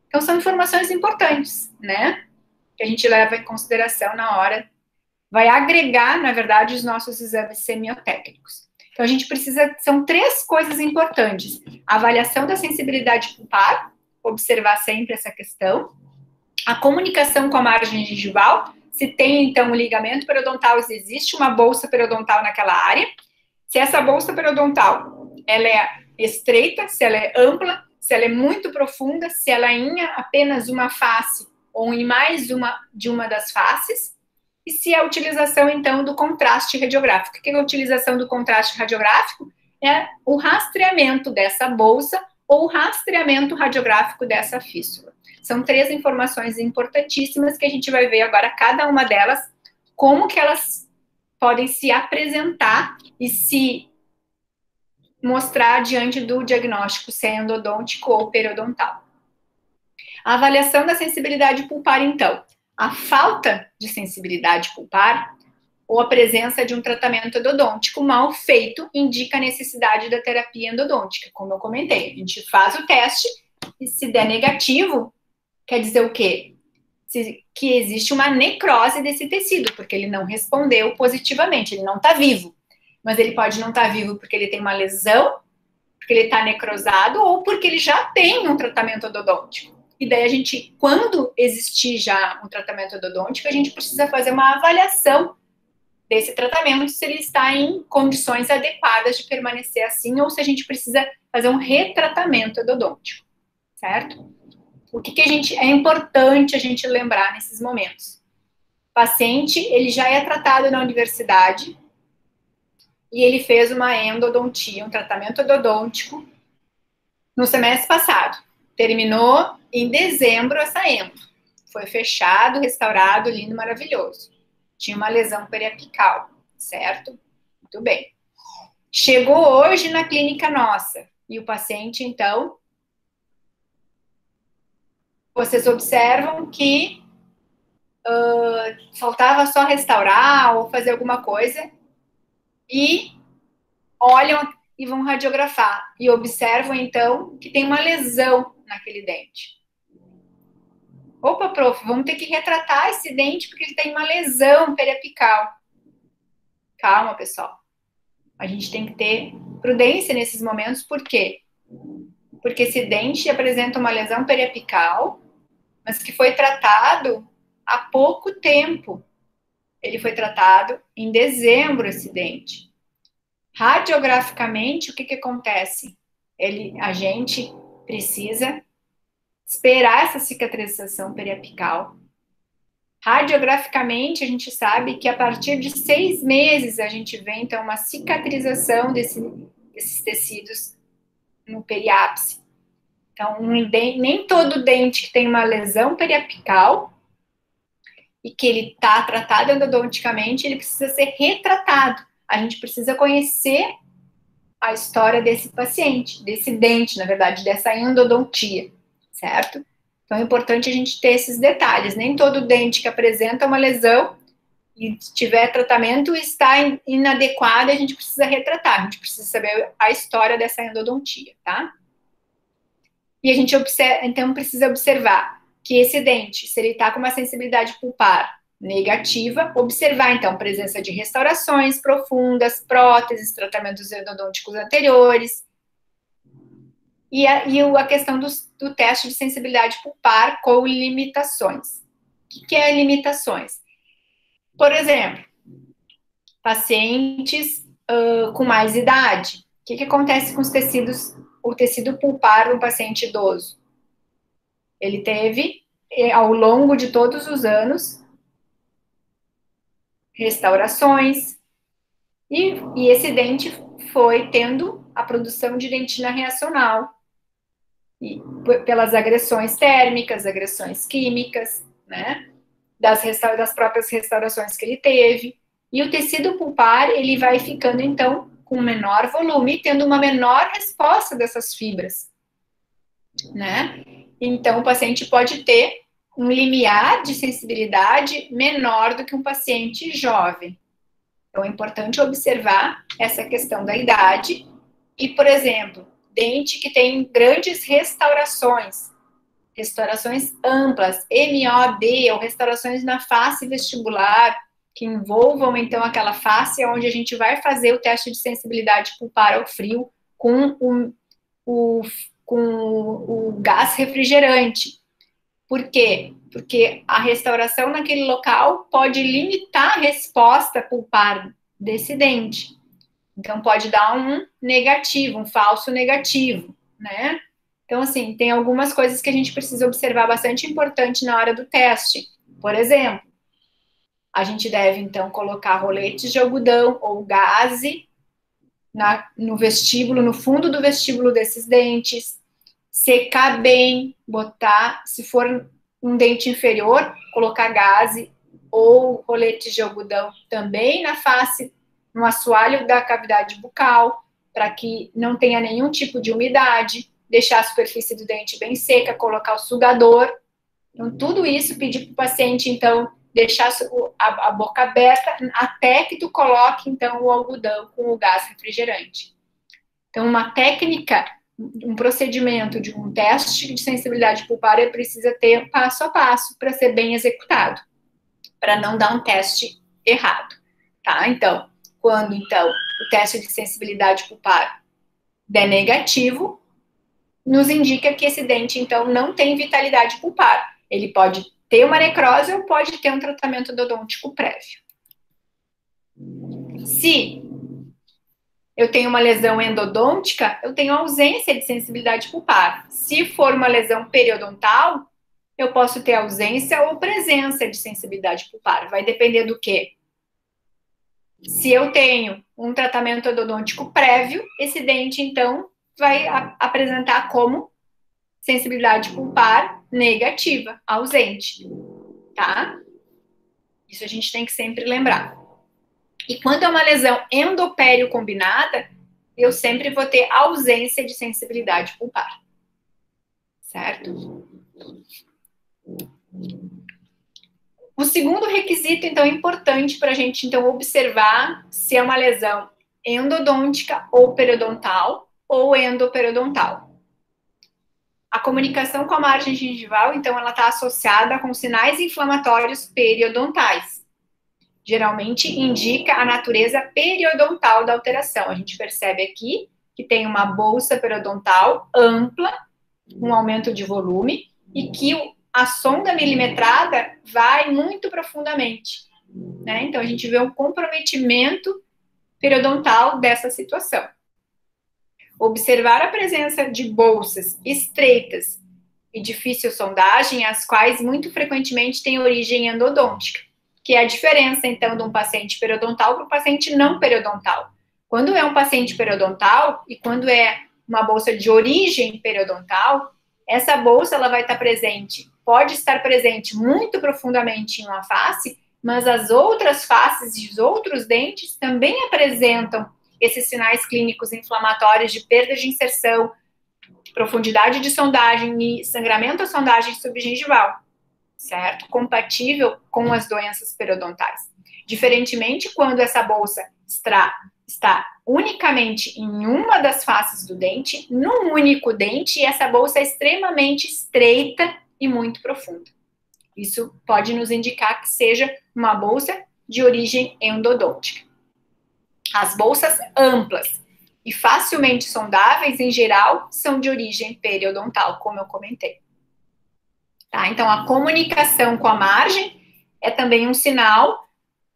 Então, são informações importantes, né? Que a gente leva em consideração na hora, vai agregar, na verdade, os nossos exames semiotécnicos. Então, a gente precisa, são 3 coisas importantes. A avaliação da sensibilidade pulpar, observar sempre essa questão. A comunicação com a margem gengival, se tem, então, o ligamento periodontal, se existe uma bolsa periodontal naquela área. Se essa bolsa periodontal, ela é estreita, se ela é ampla, se ela é muito profunda, se ela é em apenas uma face ou em mais de uma das faces, e se a utilização, então, do contraste radiográfico. O que é a utilização do contraste radiográfico? É o rastreamento dessa bolsa ou o rastreamento radiográfico dessa fístula. São 3 informações importantíssimas que a gente vai ver agora, cada uma delas, como que elas podem se apresentar e se mostrar diante do diagnóstico, se é endodôntico ou periodontal. A avaliação da sensibilidade pulpar, então. A falta de sensibilidade pulpar ou a presença de um tratamento endodôntico mal feito indica a necessidade da terapia endodôntica, como eu comentei. A gente faz o teste e se der negativo, quer dizer o quê? Que existe uma necrose desse tecido, porque ele não respondeu positivamente, ele não está vivo. Mas ele pode não estar vivo porque ele tem uma lesão, porque ele está necrosado, ou porque ele já tem um tratamento endodôntico. E daí a gente, quando existir já um tratamento endodôntico, a gente precisa fazer uma avaliação desse tratamento, se ele está em condições adequadas de permanecer assim, ou se a gente precisa fazer um retratamento endodôntico, certo? O que é importante a gente lembrar nesses momentos? O paciente, ele já é tratado na universidade e ele fez uma endodontia, um tratamento endodôntico no semestre passado. Terminou em dezembro essa endo. Foi fechado, restaurado, lindo, maravilhoso. Tinha uma lesão periapical, certo? Muito bem. Chegou hoje na clínica nossa e o paciente, então, vocês observam que faltava só restaurar ou fazer alguma coisa e olham e vão radiografar e observam, então, que tem uma lesão naquele dente. Opa, prof, vamos ter que retratar esse dente porque ele tem uma lesão periapical. Calma, pessoal. A gente tem que ter prudência nesses momentos, por quê? Porque esse dente apresenta uma lesão periapical, mas que foi tratado há pouco tempo. Ele foi tratado em dezembro, esse dente. Radiograficamente, o que acontece? A gente precisa esperar essa cicatrização periapical. Radiograficamente, a gente sabe que a partir de 6 meses a gente vê, então, uma cicatrização desses tecidos no periápice. Então, nem todo dente que tem uma lesão periapical e que ele está tratado endodonticamente, ele precisa ser retratado. A gente precisa conhecer a história desse paciente, desse dente, na verdade, dessa endodontia, certo? Então, é importante a gente ter esses detalhes. Nem todo dente que apresenta uma lesão e tiver tratamento está inadequado, a gente precisa retratar. A gente precisa saber a história dessa endodontia, tá? E a gente então precisa observar que esse dente, se ele está com uma sensibilidade pulpar negativa, observar, então, presença de restaurações profundas, próteses, tratamentos endodônticos anteriores, e a questão do teste de sensibilidade pulpar com limitações. O que é limitações? Por exemplo, pacientes com mais idade. O que acontece com os tecidos, o tecido pulpar no paciente idoso? Ele teve, ao longo de todos os anos, restaurações, e esse dente foi tendo a produção de dentina reacional, e pelas agressões térmicas, agressões químicas, né, das próprias restaurações que ele teve, e o tecido pulpar, ele vai ficando, então, com menor volume, tendo uma menor resposta dessas fibras, né? Então, o paciente pode ter um limiar de sensibilidade menor do que um paciente jovem. Então, é importante observar essa questão da idade. E, por exemplo, dente que tem grandes restaurações amplas, MOD, ou restaurações na face vestibular, que envolvam, então, aquela face onde a gente vai fazer o teste de sensibilidade pulpar ao frio com o gás refrigerante. Por quê? Porque a restauração naquele local pode limitar a resposta pulpar desse dente. Então, pode dar um negativo, um falso negativo, né? Então, assim, tem algumas coisas que a gente precisa observar bastante importante na hora do teste. Por exemplo, a gente deve, então, colocar roletes de algodão ou gaze no vestíbulo, no fundo do vestíbulo desses dentes, secar bem, botar, se for um dente inferior, colocar gaze ou roletes de algodão também na face, no assoalho da cavidade bucal, para que não tenha nenhum tipo de umidade, deixar a superfície do dente bem seca, colocar o sugador. Então, tudo isso, pedir para o paciente, então, deixar a boca aberta até que tu coloque, então, o algodão com o gás refrigerante. Então, uma técnica, um procedimento de um teste de sensibilidade pulpar precisa ter passo a passo para ser bem executado, para não dar um teste errado, tá? Então, quando, então, o teste de sensibilidade pulpar der negativo, nos indica que esse dente, então, não tem vitalidade pulpar. Ele pode ter uma necrose ou pode ter um tratamento endodôntico prévio. Se eu tenho uma lesão endodôntica, eu tenho ausência de sensibilidade pulpar. Se for uma lesão periodontal, eu posso ter ausência ou presença de sensibilidade pulpar. Vai depender do quê? Se eu tenho um tratamento endodôntico prévio, esse dente, então, vai apresentar como sensibilidade pulpar negativa, ausente, tá? Isso a gente tem que sempre lembrar. E quando é uma lesão endopério combinada, eu sempre vou ter ausência de sensibilidade pulpar, certo? O segundo requisito, então, importante para a gente, então, observar se é uma lesão endodôntica ou periodontal ou endoperiodontal. A comunicação com a margem gengival, então, ela está associada com sinais inflamatórios periodontais. Geralmente indica a natureza periodontal da alteração. A gente percebe aqui que tem uma bolsa periodontal ampla, um aumento de volume, e que a sonda milimetrada vai muito profundamente, né? Então, a gente vê um comprometimento periodontal dessa situação. Observar a presença de bolsas estreitas e difícil sondagem, as quais muito frequentemente têm origem endodôntica, que é a diferença, então, de um paciente periodontal para um paciente não periodontal. Quando é um paciente periodontal e quando é uma bolsa de origem periodontal, essa bolsa ela vai estar presente, pode estar presente muito profundamente em uma face, mas as outras faces e os outros dentes também apresentam esses sinais clínicos inflamatórios de perda de inserção, profundidade de sondagem e sangramento à sondagem subgengival, certo? Compatível com as doenças periodontais. Diferentemente, quando essa bolsa está unicamente em uma das faces do dente, num único dente, e essa bolsa é extremamente estreita e muito profunda. Isso pode nos indicar que seja uma bolsa de origem endodôntica. As bolsas amplas e facilmente sondáveis, em geral, são de origem periodontal, como eu comentei. Tá? Então, a comunicação com a margem é também um sinal,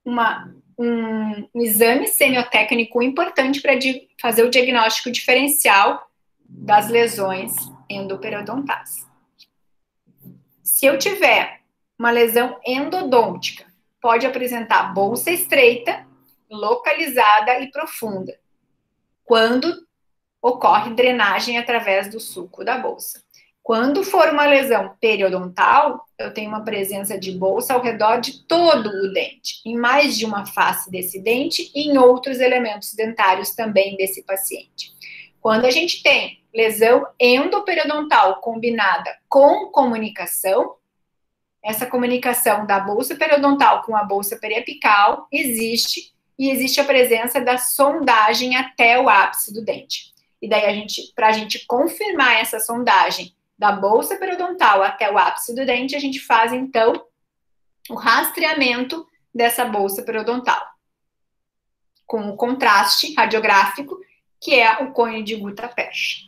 um exame semiotécnico importante para fazer o diagnóstico diferencial das lesões endoperiodontais. Se eu tiver uma lesão endodôntica, pode apresentar bolsa estreita, localizada e profunda, quando ocorre drenagem através do sulco da bolsa. Quando for uma lesão periodontal, eu tenho uma presença de bolsa ao redor de todo o dente, em mais de uma face desse dente e em outros elementos dentários também desse paciente. Quando a gente tem lesão endoperiodontal combinada com comunicação, essa comunicação da bolsa periodontal com a bolsa periapical existe, e existe a presença da sondagem até o ápice do dente. E daí, para a gente confirmar essa sondagem da bolsa periodontal até o ápice do dente, a gente faz, então, o rastreamento dessa bolsa periodontal, com o contraste radiográfico, que é o cone de Guttapercha.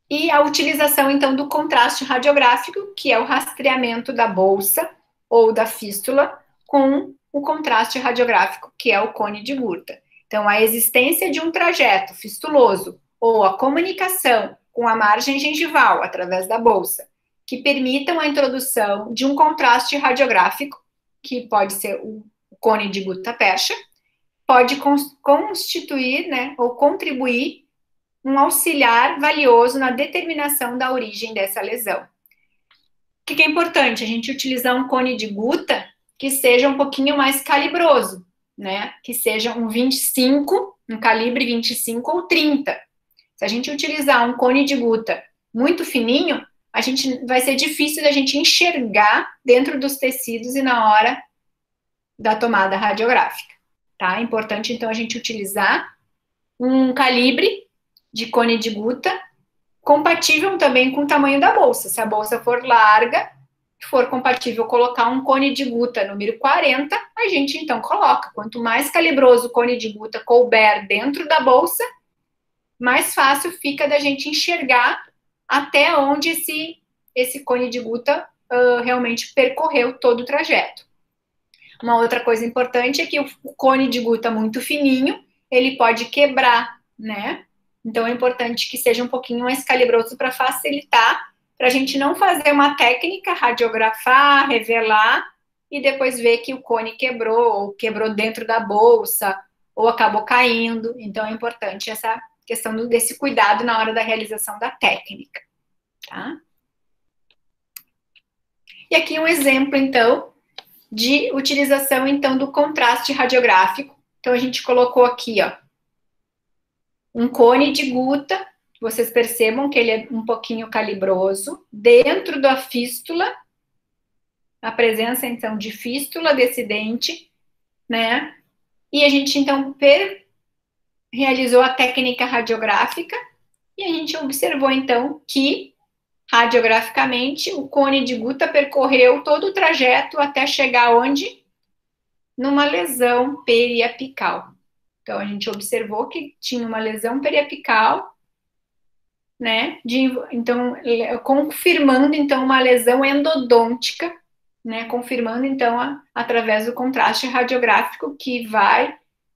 E a utilização, então, do contraste radiográfico, que é o rastreamento da bolsa ou da fístula, com o contraste radiográfico, que é o cone de Gutta. Então, a existência de um trajeto fistuloso ou a comunicação com a margem gengival através da bolsa, que permitam a introdução de um contraste radiográfico, que pode ser o cone de Guttapercha, pode constituir, né, ou contribuir um auxiliar valioso na determinação da origem dessa lesão. O que é importante? A gente utilizar um cone de Gutta que seja um pouquinho mais calibroso, né? Que seja um 25, um calibre 25 ou 30. Se a gente utilizar um cone de Gutta muito fininho, vai ser difícil da gente enxergar dentro dos tecidos e na hora da tomada radiográfica, tá? É importante, então, a gente utilizar um calibre de cone de Gutta compatível também com o tamanho da bolsa. Se a bolsa for larga, for compatível colocar um cone de Gutta número 40, a gente então coloca. Quanto mais calibroso o cone de Gutta couber dentro da bolsa, mais fácil fica da gente enxergar até onde esse cone de Gutta realmente percorreu todo o trajeto. Uma outra coisa importante é que o cone de Gutta muito fininho, ele pode quebrar, né? Então é importante que seja um pouquinho mais calibroso para facilitar, para a gente não fazer uma técnica, radiografar, revelar, e depois ver que o cone quebrou, ou quebrou dentro da bolsa, ou acabou caindo. Então é importante essa questão desse cuidado na hora da realização da técnica, tá? E aqui um exemplo, então, de utilização, então, do contraste radiográfico. Então, a gente colocou aqui, ó, um cone de Gutta, vocês percebam que ele é um pouquinho calibroso, dentro da fístula, a presença, então, de fístula desse dente, né? E a gente, então, realizou a técnica radiográfica e a gente observou, então, que, radiograficamente, o cone de Gutta percorreu todo o trajeto até chegar onde? Numa lesão periapical. Então, a gente observou que tinha uma lesão periapical, né? Então, confirmando, então, uma lesão endodôntica, né? Confirmando, então, através do contraste radiográfico que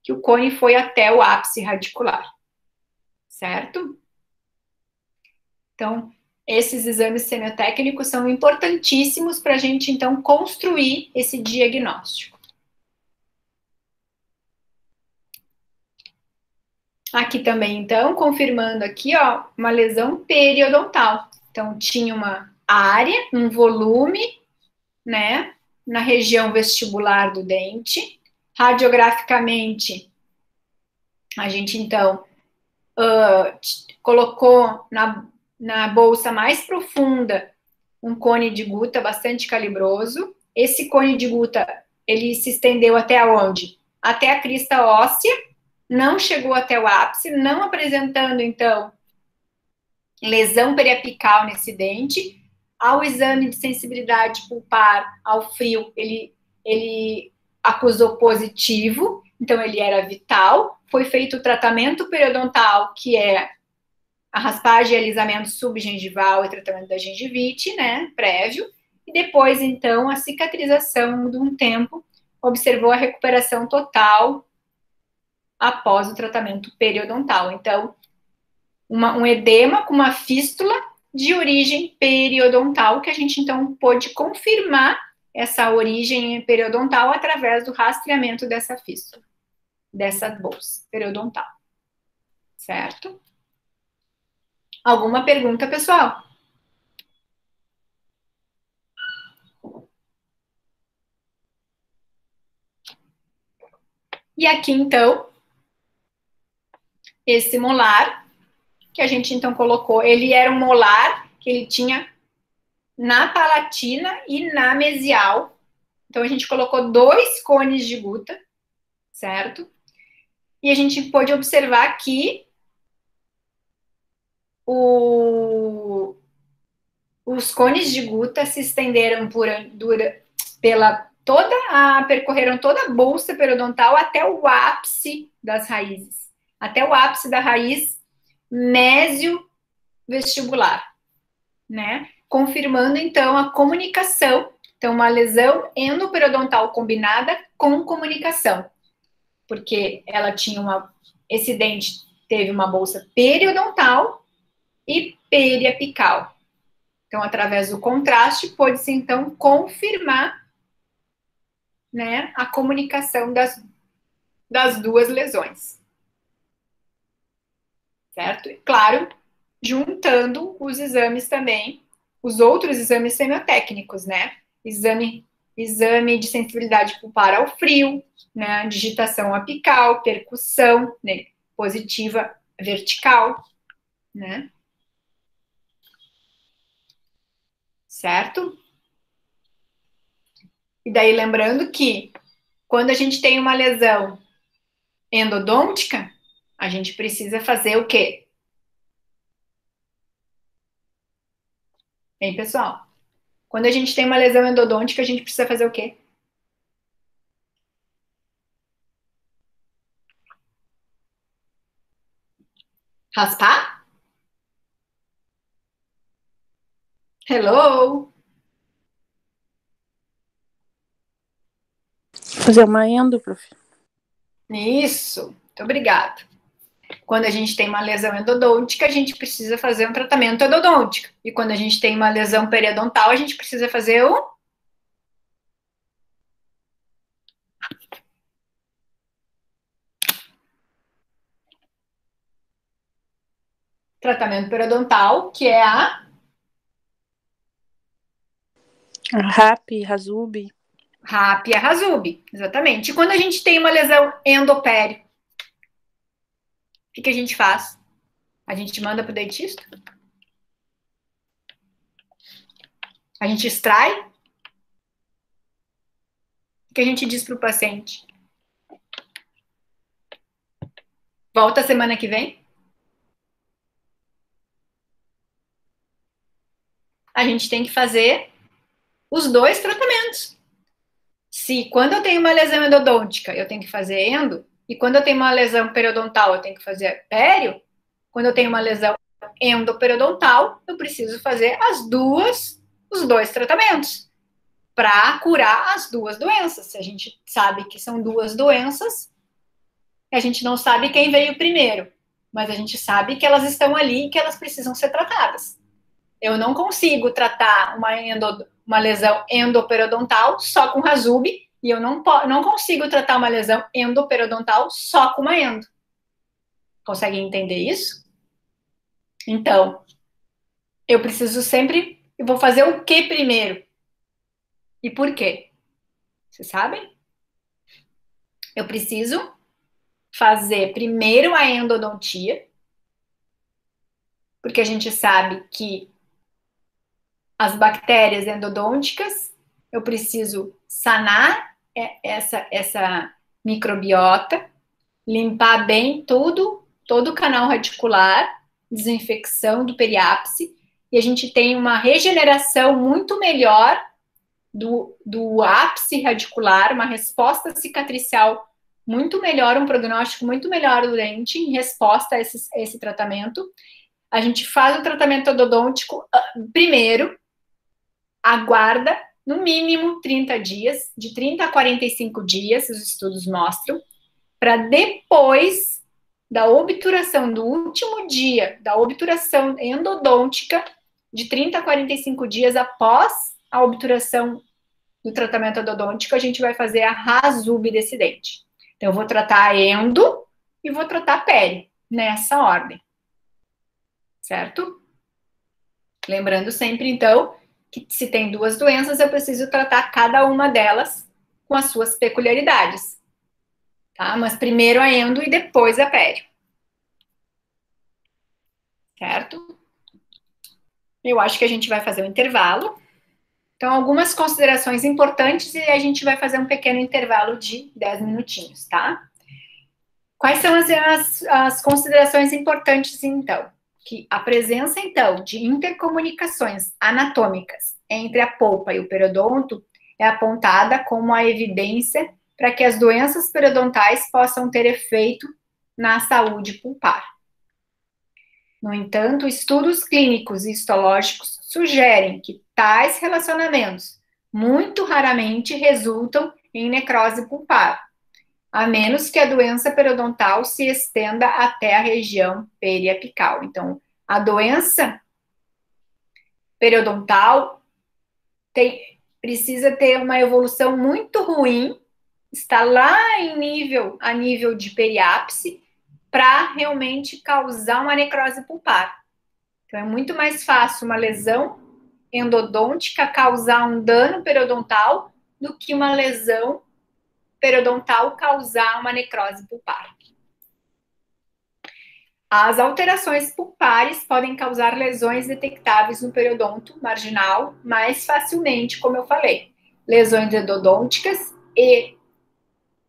o cone foi até o ápice radicular. Certo? Então, esses exames semiotécnicos são importantíssimos para a gente, então, construir esse diagnóstico. Aqui também, então, confirmando aqui, ó, uma lesão periodontal. Então, tinha uma área, um volume, né, na região vestibular do dente. Radiograficamente, a gente, então, colocou na bolsa mais profunda um cone de Gutta bastante calibroso. Esse cone de Gutta, ele se estendeu até onde? Até a crista óssea, não chegou até o ápice, não apresentando, então, lesão periapical nesse dente. Ao exame de sensibilidade pulpar ao frio, ele acusou positivo, então ele era vital. Foi feito o tratamento periodontal, que é a raspagem e alisamento subgengival e tratamento da gengivite, né, prévio. E depois, então, a cicatrização de um tempo, observou a recuperação total após o tratamento periodontal. Então, um edema com uma fístula de origem periodontal, que a gente, então, pôde confirmar essa origem periodontal através do rastreamento dessa fístula, dessa bolsa periodontal. certo? Alguma pergunta, pessoal? E aqui, então, esse molar, que a gente, então, colocou, ele era um molar que ele tinha na palatina e na mesial. Então, a gente colocou 2 cones de guta, certo? E a gente pôde observar que os cones de guta se estenderam percorreram toda a bolsa periodontal até o ápice das raízes, até o ápice da raiz mésio-vestibular, né? Confirmando, então, a comunicação. Então, uma lesão endoperiodontal combinada com comunicação, porque ela tinha esse dente teve uma bolsa periodontal e periapical. Então, através do contraste, pôde-se, então, confirmar, né, a comunicação das 2 lesões. Certo? E, claro, juntando os exames também, os outros exames semiotécnicos, né? Exame de sensibilidade pulpar ao frio, né? Digitação apical, percussão, né? Positiva vertical, né? Certo? E daí, lembrando que quando a gente tem uma lesão endodôntica, a gente precisa fazer o quê? Hein, pessoal? Quando a gente tem uma lesão endodôntica, a gente precisa fazer o quê? Raspar? Hello? Fazer uma endo, prof. Isso, muito obrigada. Quando a gente tem uma lesão endodôntica, a gente precisa fazer um tratamento endodôntico. E quando a gente tem uma lesão periodontal, a gente precisa fazer o tratamento periodontal, que é a RAP, Razub. RAP e a Razub, exatamente. E quando a gente tem uma lesão endopério, o que a gente faz? A gente manda para o dentista? A gente extrai? O que a gente diz para o paciente? Volta semana que vem? A gente tem que fazer os 2 tratamentos. Se quando eu tenho uma lesão endodôntica, eu tenho que fazer endo, e quando eu tenho uma lesão periodontal, eu tenho que fazer pério, quando eu tenho uma lesão endoperiodontal, eu preciso fazer os 2 tratamentos para curar as 2 doenças. Se a gente sabe que são 2 doenças, a gente não sabe quem veio primeiro, mas a gente sabe que elas estão ali e que elas precisam ser tratadas. Eu não consigo tratar uma lesão endoperiodontal só com Razub, e eu não consigo tratar uma lesão endoperiodontal só com uma endo. Conseguem entender isso? Então, eu vou fazer o que primeiro? E por quê? Vocês sabem? Eu preciso fazer primeiro a endodontia, porque a gente sabe que as bactérias endodônticas, eu preciso sanar essa microbiota, limpar bem todo o canal radicular, desinfecção do periápice, e a gente tem uma regeneração muito melhor do ápice radicular, uma resposta cicatricial muito melhor, um prognóstico muito melhor do dente em resposta a esse tratamento. A gente faz o tratamento odontológico primeiro, aguarda no mínimo 30 dias, de 30 a 45 dias, os estudos mostram, para depois da obturação, do último dia da obturação endodôntica, de 30 a 45 dias após a obturação do tratamento endodôntico, a gente vai fazer a Razub desse dente. Então, eu vou tratar endo e vou tratar peri. nessa ordem, certo? Lembrando sempre, então, que se tem duas doenças, eu preciso tratar cada uma delas com as suas peculiaridades, tá? Mas primeiro a endo e depois a pério, certo? Eu acho que a gente vai fazer um intervalo. Então, algumas considerações importantes e a gente vai fazer um pequeno intervalo de 10 minutinhos, tá? Quais são as considerações importantes, então? Que a presença, então, de intercomunicações anatômicas entre a polpa e o periodonto é apontada como a evidência para que as doenças periodontais possam ter efeito na saúde pulpar. No entanto, estudos clínicos e histológicos sugerem que tais relacionamentos muito raramente resultam em necrose pulpar, a menos que a doença periodontal se estenda até a região periapical. Então, a doença periodontal precisa ter uma evolução muito ruim, está lá a nível de periápice, para realmente causar uma necrose pulpar. Então, é muito mais fácil uma lesão endodôntica causar um dano periodontal do que uma lesão periodontal causar uma necrose pulpar. As alterações pulpares podem causar lesões detectáveis no periodonto marginal mais facilmente, como eu falei. Lesões endodônticas e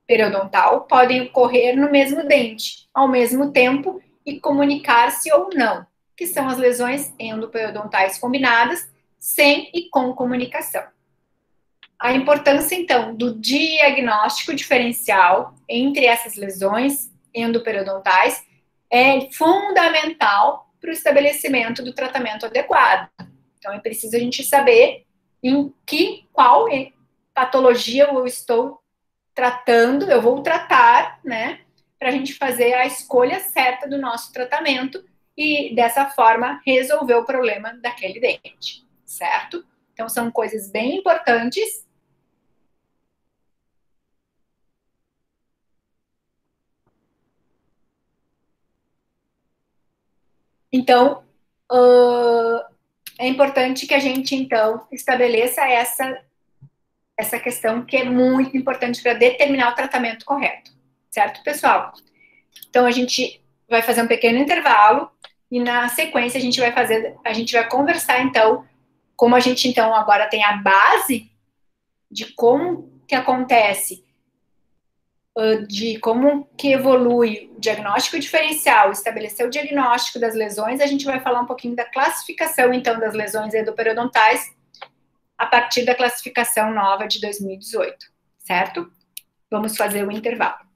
periodontal podem ocorrer no mesmo dente, ao mesmo tempo, e comunicar-se ou não, que são as lesões endoperiodontais combinadas, sem e com comunicação. A importância, então, do diagnóstico diferencial entre essas lesões endoperiodontais é fundamental para o estabelecimento do tratamento adequado. Então, é preciso a gente saber qual patologia eu estou tratando, eu vou tratar, né, para a gente fazer a escolha certa do nosso tratamento e, dessa forma, resolver o problema daquele dente, certo? Então, são coisas bem importantes. Então, é importante que a gente, então, estabeleça essa questão que é muito importante para determinar o tratamento correto, certo, pessoal? Então, a gente vai fazer um pequeno intervalo e, na sequência, a gente vai conversar, então, como a gente, então, agora tem a base de como que acontece, de como que evolui o diagnóstico diferencial, estabelecer o diagnóstico das lesões, a gente vai falar um pouquinho da classificação, então, das lesões endoperiodontais, a partir da classificação nova de 2018, certo? Vamos fazer o intervalo.